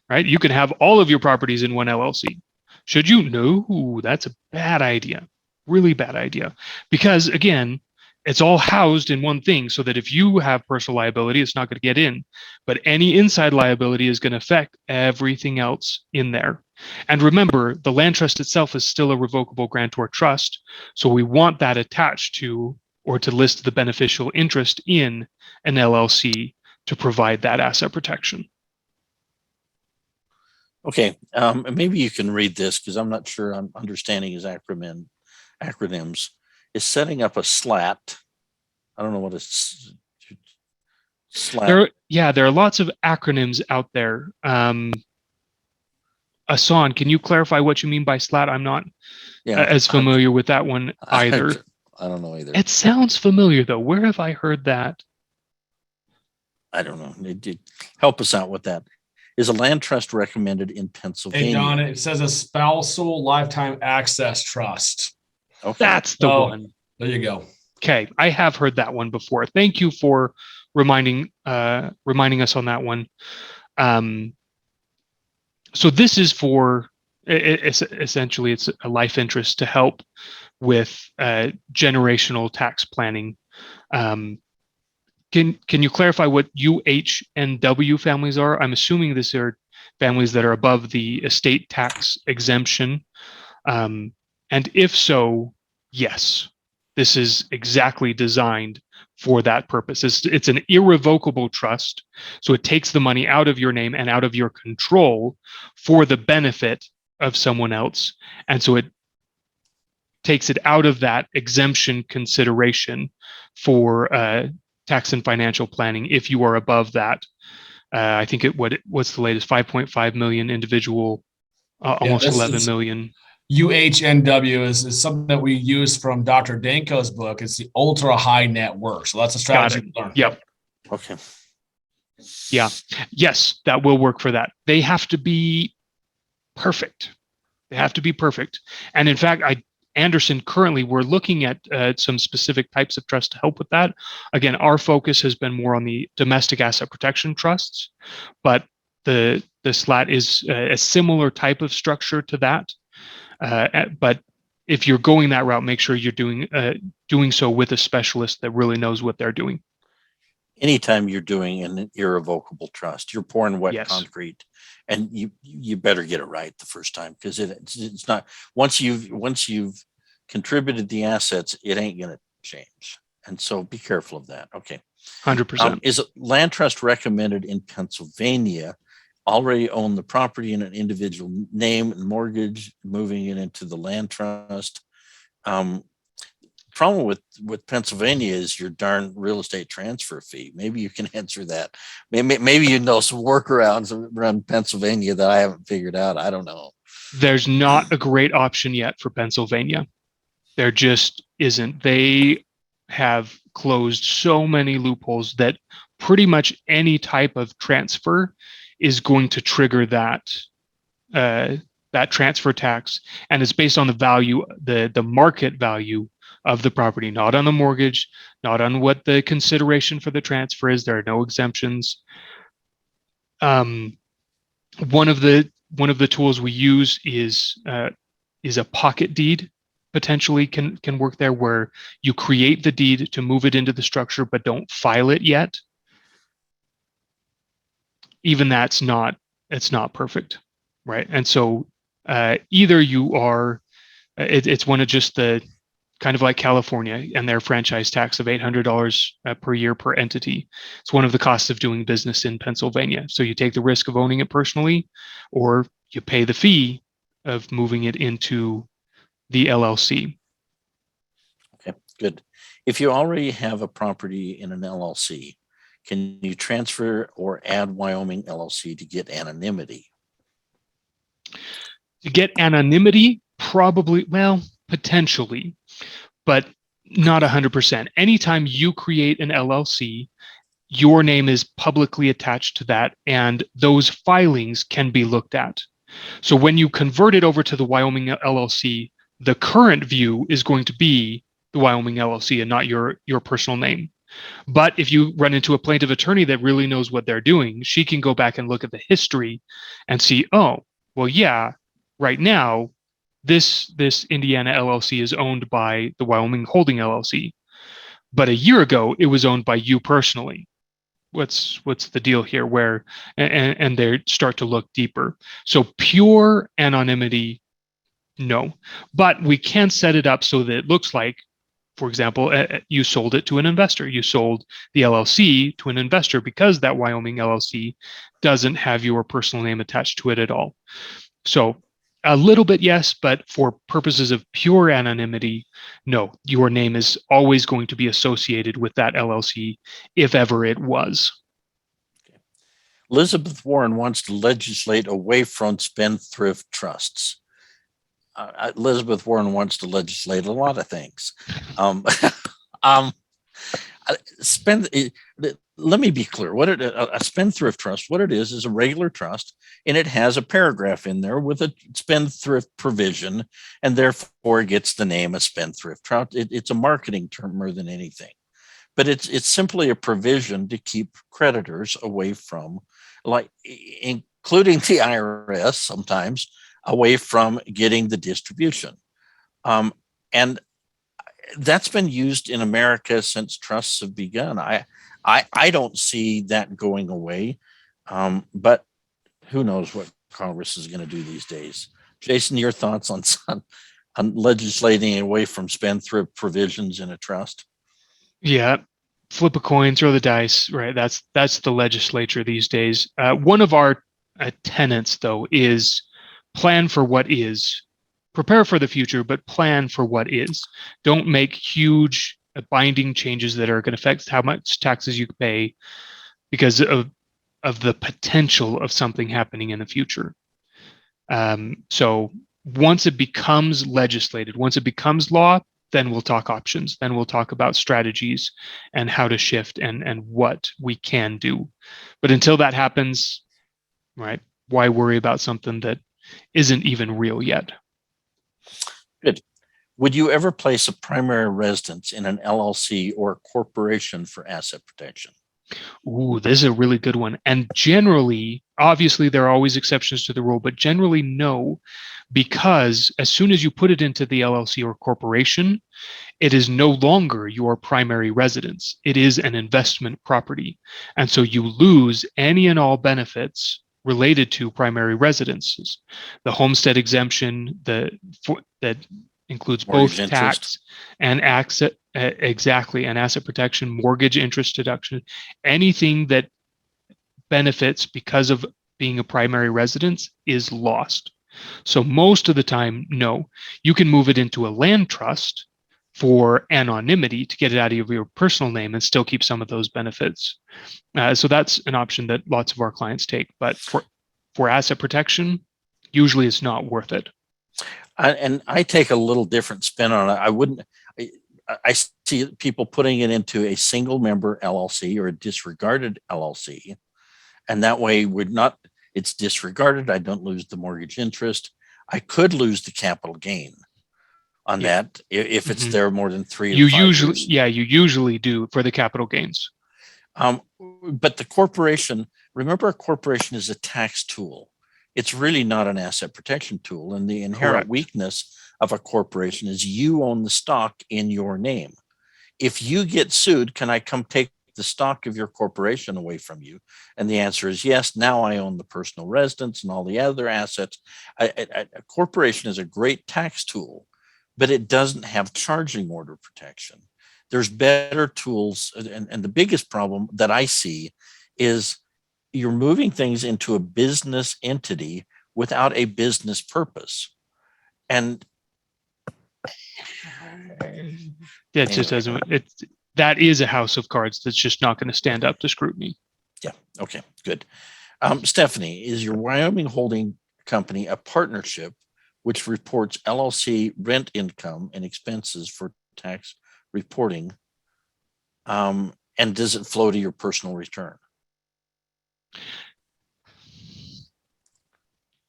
Speaker 3: Right? You can have all of your properties in one LLC. Should you? No, that's a bad idea. Really bad idea. Because again, it's all housed in one thing so that if you have personal liability, it's not going to get in. But any inside liability is going to affect everything else in there. And remember, the land trust itself is still a revocable grantor trust. So we want that attached to or to list the beneficial interest in an LLC to provide that asset protection.
Speaker 1: Okay, maybe you can read this because I'm not sure I'm understanding his acronyms. Is setting up a SLAT. I don't know what a SLAT.
Speaker 3: There are lots of acronyms out there. Asan, can you clarify what you mean by SLAT? I'm not as familiar with that one either.
Speaker 1: I don't know either.
Speaker 3: It sounds familiar though. Where have I heard that?
Speaker 1: I don't know. Help us out with that. Is a land trust recommended in Pennsylvania?
Speaker 2: Hey, Don, it says a spousal lifetime access trust.
Speaker 3: Okay. That's the one.
Speaker 2: There you go.
Speaker 3: Okay, I have heard that one before. Thank you for reminding us on that one. So this is for essentially it's a life interest to help with generational tax planning. Can you clarify what UH and W families are? I'm assuming these are families that are above the estate tax exemption. And if so, yes, this is exactly designed for that purpose. It's an irrevocable trust. So it takes the money out of your name and out of your control for the benefit of someone else. And so it takes it out of that exemption consideration for tax and financial planning if you are above that. I think what's the latest 5.5 million individual, almost 11 million.
Speaker 2: UHNW is something that we use from Dr. Danko's book. It's the ultra high net worth. So that's a strategy to learn.
Speaker 3: Yep.
Speaker 1: Okay.
Speaker 3: Yeah. Yes, that will work for that. They have to be perfect. They have to be perfect. And in fact, Anderson, currently, we're looking at some specific types of trust to help with that. Again, our focus has been more on the domestic asset protection trusts, but the SLAT is a similar type of structure to that. But if you're going that route, make sure you're doing so with a specialist that really knows what they're doing.
Speaker 1: Anytime you're doing an irrevocable trust, you're pouring wet concrete, and you better get it right the first time, because it's not, once you've contributed the assets, it ain't going to change. And so be careful of that. Okay.
Speaker 3: 100%.
Speaker 1: Is a land trust recommended in Pennsylvania? Already own the property in an individual name and mortgage, moving it into the land trust. Problem with Pennsylvania is your darn real estate transfer fee. Maybe you can answer that. Maybe you know some workarounds around Pennsylvania that I haven't figured out. I don't know.
Speaker 3: There's not a great option yet for Pennsylvania. There just isn't. They have closed so many loopholes that pretty much any type of transfer is going to trigger that transfer tax, and it's based on the value, the market value of the property, not on the mortgage, not on what the consideration for the transfer is. There are no exemptions. One of the tools we use is a pocket deed. Potentially can work there, where you create the deed to move it into the structure but don't file it yet. Even it's not perfect, right? And so either you are, it's one of just the, kind of like California and their franchise tax of $800 per year per entity. It's one of the costs of doing business in Pennsylvania. So you take the risk of owning it personally, or you pay the fee of moving it into the LLC.
Speaker 1: Okay, good. If you already have a property in an LLC, can you transfer or add Wyoming LLC to get anonymity?
Speaker 3: To get anonymity, probably, well, potentially, but not 100%. Anytime you create an LLC, your name is publicly attached to that, and those filings can be looked at. So when you convert it over to the Wyoming LLC, the current view is going to be the Wyoming LLC and not your personal name. But if you run into a plaintiff attorney that really knows what they're doing, she can go back and look at the history and see, oh, well, yeah, right now, this Indiana LLC is owned by the Wyoming Holding LLC. But a year ago, it was owned by you personally. What's the deal here? Where and they start to look deeper. So pure anonymity, no. But we can set it up so that it looks like, for example, you sold it to an investor. You sold the LLC to an investor because that Wyoming LLC doesn't have your personal name attached to it at all. So a little bit, yes, but for purposes of pure anonymity, no. Your name is always going to be associated with that LLC, if ever it was.
Speaker 1: Okay. Elizabeth Warren wants to legislate away from spendthrift trusts. Elizabeth Warren wants to legislate a lot of things. Let me be clear. A spendthrift trust, what it is a regular trust, and it has a paragraph in there with a spendthrift provision, and therefore it gets the name a spendthrift trust. It's a marketing term more than anything, but it's simply a provision to keep creditors away from, like including the IRS sometimes, away from getting the distribution. And that's been used in America since trusts have begun. I don't see that going away, but who knows what Congress is going to do these days. Jason, your thoughts on legislating away from spendthrift provisions in a trust?
Speaker 3: Yeah, flip a coin, throw the dice, right? That's the legislature these days. One of our tenets, though, is plan for what is. Prepare for the future, but plan for what is. Don't make huge binding changes that are going to affect how much taxes you pay because of the potential of something happening in the future. So once it becomes legislated, once it becomes law, then we'll talk options. Then we'll talk about strategies and how to shift and what we can do. But until that happens, right, why worry about something that isn't even real yet?
Speaker 1: Good. Would you ever place a primary residence in an LLC or a corporation for asset protection?
Speaker 3: Ooh, this is a really good one. And generally, obviously, there are always exceptions to the rule, but generally, no, because as soon as you put it into the LLC or corporation, it is no longer your primary residence. It is an investment property. And so you lose any and all benefits related to primary residences. The homestead exemption, that includes
Speaker 1: Mortgage
Speaker 3: both
Speaker 1: interest.
Speaker 3: tax and asset, exactly, and asset protection, mortgage interest deduction, anything that benefits because of being a primary residence is lost. So most of the time, no. You can move it into a land trust for anonymity to get it out of your personal name and still keep some of those benefits. So that's an option that lots of our clients take. But for asset protection, usually it's not worth it.
Speaker 1: And I take a little different spin on it. I wouldn't. I see people putting it into a single member LLC or a disregarded LLC, and that way it's disregarded. I don't lose the mortgage interest. I could lose the capital gain on that if it's there more than 3 to 5 years.
Speaker 3: You usually do for the capital gains.
Speaker 1: But the corporation, remember, a corporation is a tax tool. It's really not an asset protection tool. And the inherent weakness of a corporation is you own the stock in your name. If you get sued, can I come take the stock of your corporation away from you? And the answer is yes. Now I own the personal residence and all the other assets. A corporation is a great tax tool, but it doesn't have charging order protection. There's better tools. And the biggest problem that I see is you're moving things into a business entity without a business purpose. And
Speaker 3: it just doesn't, that is a house of cards that's just not going to stand up to scrutiny.
Speaker 1: Yeah. Okay, good. Stephanie, is your Wyoming holding company a partnership which reports LLC rent income and expenses for tax reporting? And does it flow to your personal return?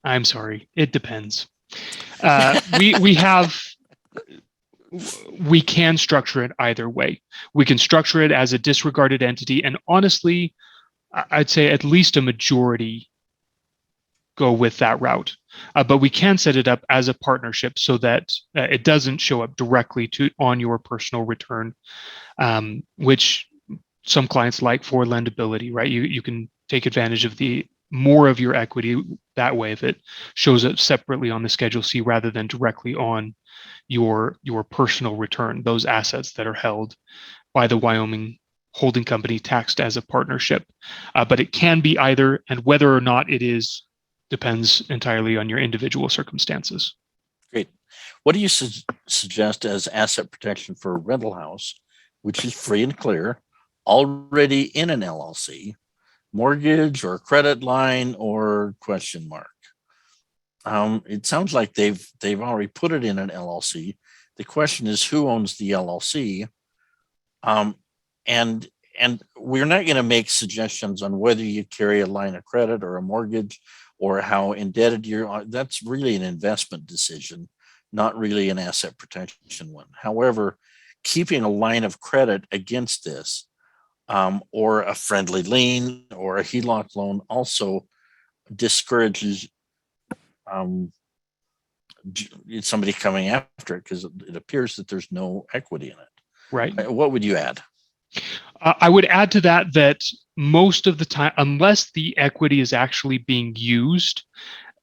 Speaker 3: I'm sorry. It depends. We can structure it either way. We can structure it as a disregarded entity, and honestly, I'd say at least a majority go with that route. But we can set it up as a partnership so that it doesn't show up directly on your personal return, which some clients like for lendability, right? You can take advantage of more of your equity that way if it shows up separately on the Schedule C rather than directly on your personal return, those assets that are held by the Wyoming holding company taxed as a partnership. But it can be either, and whether or not it is depends entirely on your individual circumstances.
Speaker 1: Great. What do you suggest as asset protection for a rental house, which is free and clear, already in an LLC, mortgage or credit line or question mark? It sounds like they've already put it in an LLC. The question is, who owns the LLC? And we're not going to make suggestions on whether you carry a line of credit or a mortgage or how indebted you are. That's really an investment decision, not really an asset protection one. However, keeping a line of credit against this, or a friendly lien or a HELOC loan, also discourages somebody coming after it because it appears that there's no equity in it.
Speaker 3: Right.
Speaker 1: What would you add?
Speaker 3: I would add to that most of the time, unless the equity is actually being used,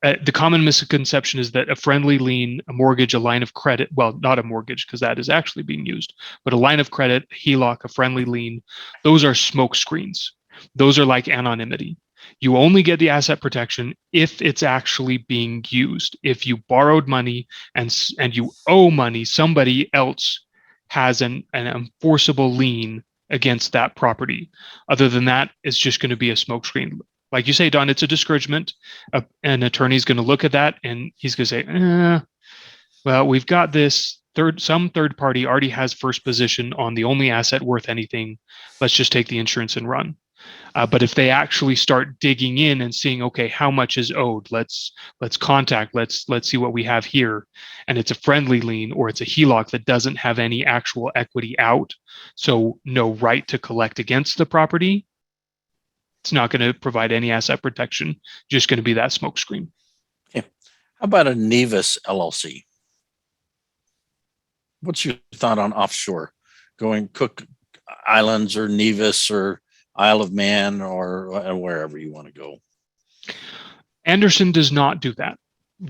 Speaker 3: the common misconception is that a friendly lien, a mortgage, a line of credit, well, not a mortgage because that is actually being used, but a line of credit, HELOC, a friendly lien, those are smoke screens. Those are like anonymity. You only get the asset protection if it's actually being used. If you borrowed money and you owe money, somebody else has an enforceable lien against that property. Other than that, it's just going to be a smokescreen. Like you say, Don, it's a discouragement. An attorney's going to look at that and he's going to say, well, we've got this some third party already has first position on the only asset worth anything. Let's just take the insurance and run. But if they actually start digging in and seeing, okay, how much is owed? Let's contact. Let's see what we have here, and it's a friendly lien or it's a HELOC that doesn't have any actual equity out, so no right to collect against the property. It's not going to provide any asset protection. Just going to be that smokescreen.
Speaker 1: Okay. How about a Nevis LLC? What's your thought on offshore, going Cook Islands or Nevis or Isle of Man or wherever you want to go?
Speaker 3: Anderson does not do that.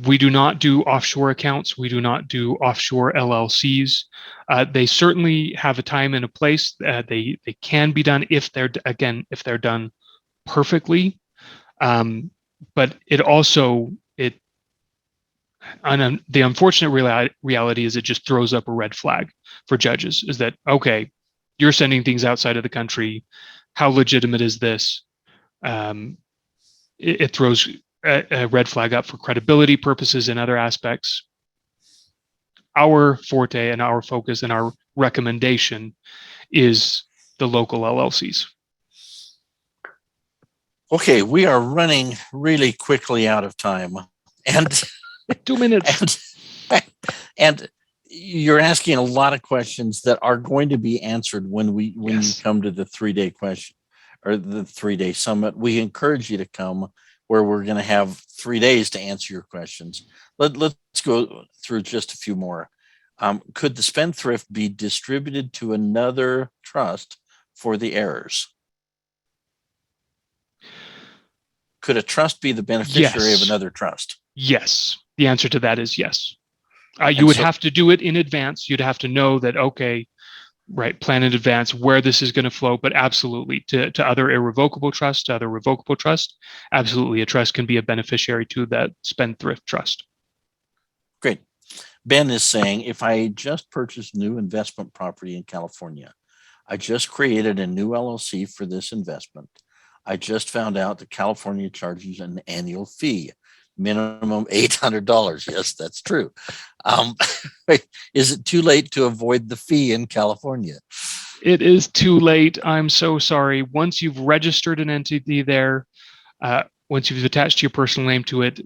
Speaker 3: We do not do offshore accounts. We do not do offshore LLCs. They certainly have a time and a place. They can be done if they're done perfectly. But it also the unfortunate reality is it just throws up a red flag for judges. Is that okay? You're sending things outside of the country. How legitimate is this? It throws a red flag up for credibility purposes and other aspects. Our forte and our focus and our recommendation is the local LLCs.
Speaker 1: Okay, we are running really quickly out of time. And
Speaker 3: 2 minutes.
Speaker 1: And you're asking a lot of questions that are going to be answered when you come to the 3-day question or the 3-day summit. We encourage you to come, where we're going to have 3 days to answer your questions. Let's go through just a few more. Could the spendthrift be distributed to another trust for the heirs? Could a trust be the beneficiary of another trust?
Speaker 3: Yes. The answer to that is yes. You would have to do it in advance. You'd have to know that, okay, right, plan in advance where this is going to flow, but absolutely to other irrevocable trusts, to other revocable trust, absolutely a trust can be a beneficiary to that spendthrift trust.
Speaker 1: Great. Ben is saying, if I just purchased new investment property in California, I just created a new LLC for this investment. I just found out that California charges an annual fee, minimum $800. Yes, that's true. Is it too late to avoid the fee in California?
Speaker 3: It is too late. I'm so sorry. Once you've registered an entity there, once you've attached your personal name to it,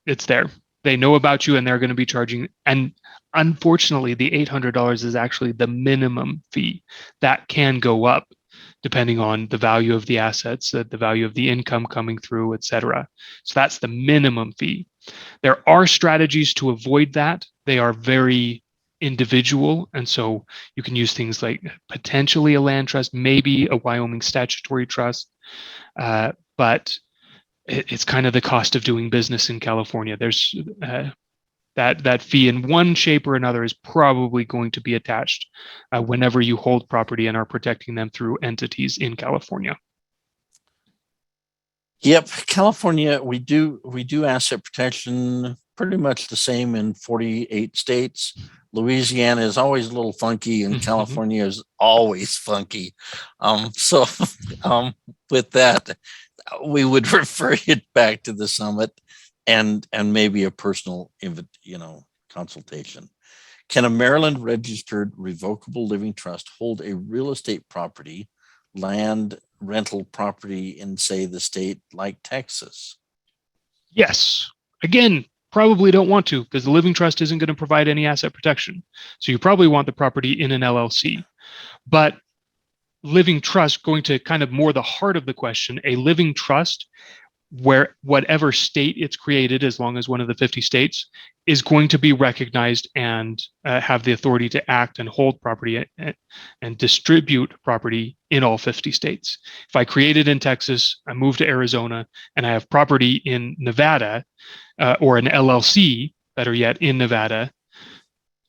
Speaker 3: it's there. They know about you and they're going to be charging. And unfortunately, the $800 is actually the minimum fee. That can go up depending on the value of the assets, the value of the income coming through, et cetera. So that's the minimum fee. There are strategies to avoid that. They are very individual. And so you can use things like potentially a land trust, maybe a Wyoming statutory trust, but it's kind of the cost of doing business in California. There's that fee in one shape or another is probably going to be attached whenever you hold property and are protecting them through entities in California.
Speaker 1: Yep, California, we do asset protection pretty much the same in 48 states. Louisiana is always a little funky, and California is always funky. So with that, we would refer you back to the summit and maybe a personal consultation. Can a Maryland registered revocable living trust hold a real estate property, land rental property in, say, the state like Texas?
Speaker 3: Yes. Again, probably don't want to, because the living trust isn't going to provide any asset protection. So you probably want the property in an LLC. But living trust, going to kind of more the heart of the question, a living trust, where whatever state it's created, as long as one of the 50 states, is going to be recognized and have the authority to act and hold property and distribute property in all 50 states. If I create it in Texas, I move to Arizona, and I have property in Nevada, or an LLC, better yet, in Nevada,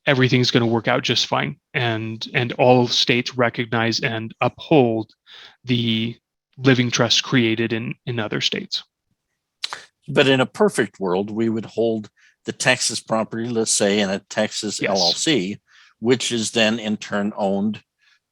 Speaker 3: everything's going to work out just fine. And all states recognize and uphold the living trusts created in other states.
Speaker 1: But in a perfect world, we would hold the Texas property, let's say, in a Texas
Speaker 3: Yes.
Speaker 1: LLC, which is then in turn owned,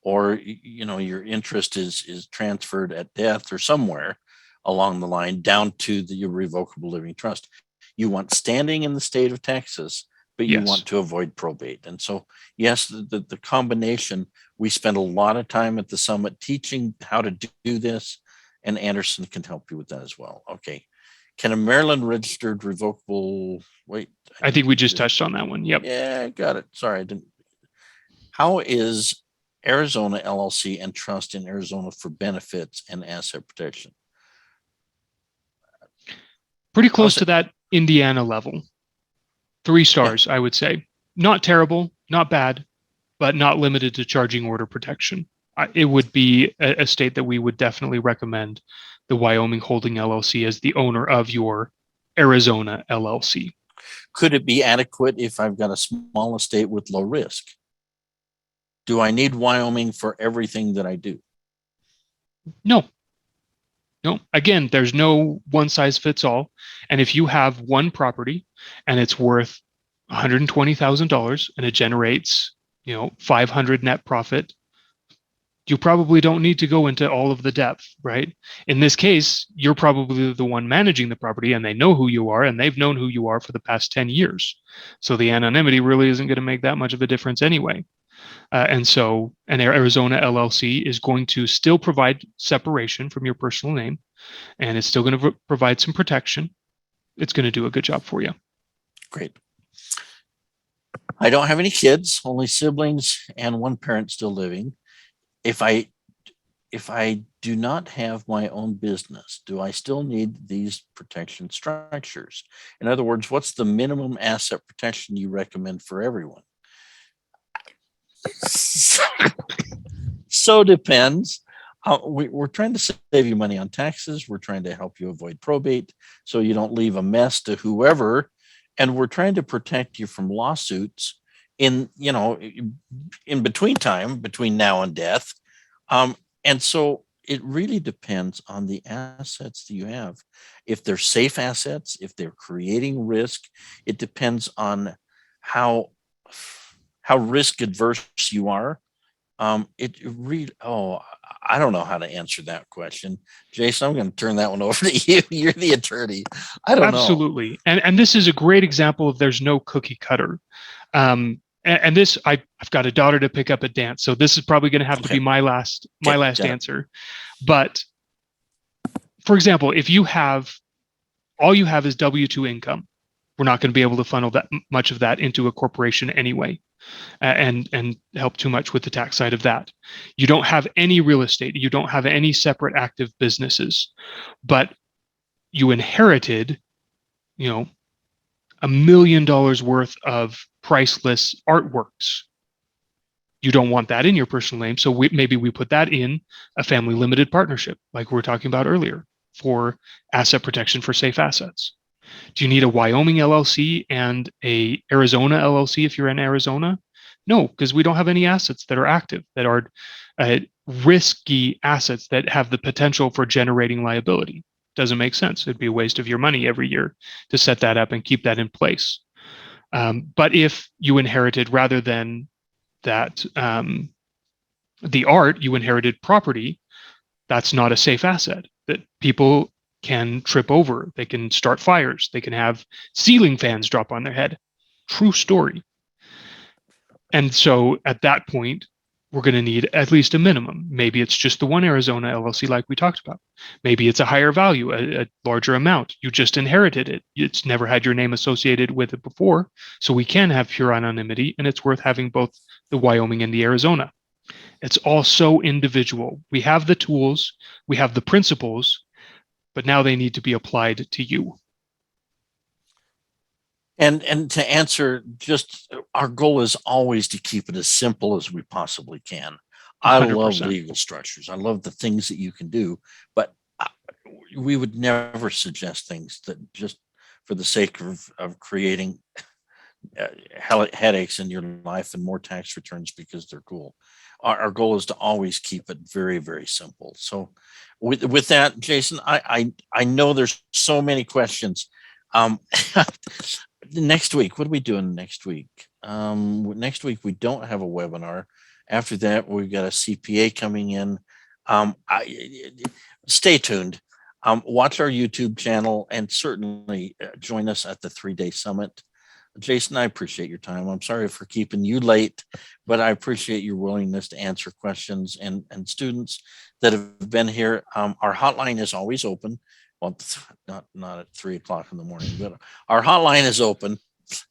Speaker 1: or your interest is transferred at death or somewhere along the line down to the irrevocable living trust. You want standing in the state of Texas, but you
Speaker 3: Yes.
Speaker 1: want to avoid probate. And so, yes, the combination, we spend a lot of time at the summit teaching how to do this, and Anderson can help you with that as well. Okay. Can a Maryland registered revocable, wait.
Speaker 3: I think we just touched on that one. Yep.
Speaker 1: Yeah, I got it. Sorry, I didn't. How is Arizona LLC and trust in Arizona for benefits and asset protection?
Speaker 3: Pretty close to that Indiana level. 3 stars, I would say. Not terrible, not bad, but not limited to charging order protection. It would be a state that we would definitely recommend the Wyoming Holding LLC as the owner of your Arizona LLC.
Speaker 1: Could it be adequate if I've got a small estate with low risk? Do I need Wyoming for everything that I do?
Speaker 3: No. Again, there's no one size fits all. And if you have one property and it's worth $120,000 and it generates, 500 net profit, you probably don't need to go into all of the depth, right? In this case, you're probably the one managing the property and they know who you are and they've known who you are for the past 10 years. So the anonymity really isn't going to make that much of a difference anyway. And so an Arizona LLC is going to still provide separation from your personal name, and it's still going to provide some protection. It's going to do a good job for you.
Speaker 1: Great. I don't have any kids, only siblings and one parent still living. If I do not have my own business, do I still need these protection structures? In other words, what's the minimum asset protection you recommend for everyone? So depends. We're trying to save you money on taxes. We're trying to help you avoid probate so you don't leave a mess to whoever. And we're trying to protect you from lawsuits in between time, between now and death. And so it really depends on the assets that you have. If they're safe assets, if they're creating risk, it depends on how risk adverse you are. I don't know how to answer that question. Jason, I'm going to turn that one over to you. You're the attorney. I don't know.
Speaker 3: Absolutely. And this is a great example of there's no cookie cutter. And this, I've got a daughter to pick up at dance, so this is probably going to have to be my last answer. But for example, if all you have is W-2 income, we're not going to be able to funnel that much of that into a corporation anyway, and help too much with the tax side of that. You don't have any real estate. You don't have any separate active businesses, but you inherited, $1 million worth of priceless artworks. You don't want that in your personal name, so maybe we put that in a family limited partnership, like we were talking about earlier, for asset protection for safe assets. Do you need a Wyoming LLC and a Arizona LLC if you're in Arizona? No, because we don't have any assets that are active, that are risky assets that have the potential for generating liability. Doesn't make sense. It'd be a waste of your money every year to set that up and keep that in place. But if you inherited, rather than that, the art, you inherited property, that's not a safe asset that people can trip over. They can start fires. They can have ceiling fans drop on their head. True story. And so at that point, we're going to need at least a minimum. Maybe it's just the one Arizona LLC like we talked about. Maybe it's a higher value, a larger amount. You just inherited it. It's never had your name associated with it before. So we can have pure anonymity, and it's worth having both the Wyoming and the Arizona. It's all so individual. We have the tools, we have the principles, but now they need to be applied to you.
Speaker 1: And to answer, just our goal is always to keep it as simple as we possibly can. I
Speaker 3: 100%.
Speaker 1: love legal structures. I love the things that you can do, but we would never suggest things that just for the sake of creating headaches in your life and more tax returns because they're cool. our goal is to always keep it very, very simple. So with that, Jason, I know there's so many questions. Next week, what are we doing next week? Next week, we don't have a webinar. After that, we've got a CPA coming in. Stay tuned. Watch our YouTube channel and certainly join us at the 3-day summit. Jason, I appreciate your time. I'm sorry for keeping you late, but I appreciate your willingness to answer questions, and students that have been here. Our hotline is always open. Well, not at 3 o'clock in the morning, but our hotline is open.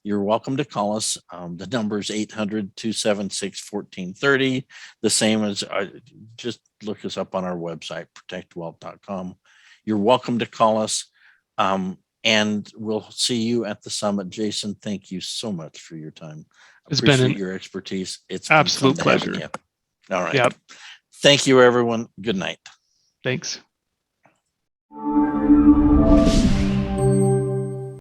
Speaker 1: You're welcome to call us. The number is 800-276-1430. The same as just look us up on our website, protectwealth.com. You're welcome to call us. And we'll see you at the summit. Jason, thank you so much for your time.
Speaker 3: It's been
Speaker 1: your expertise. It's
Speaker 3: absolute
Speaker 1: been fun to have
Speaker 3: pleasure.
Speaker 1: you. All right.
Speaker 3: Yep.
Speaker 1: Thank you, everyone. Good night.
Speaker 3: Thanks.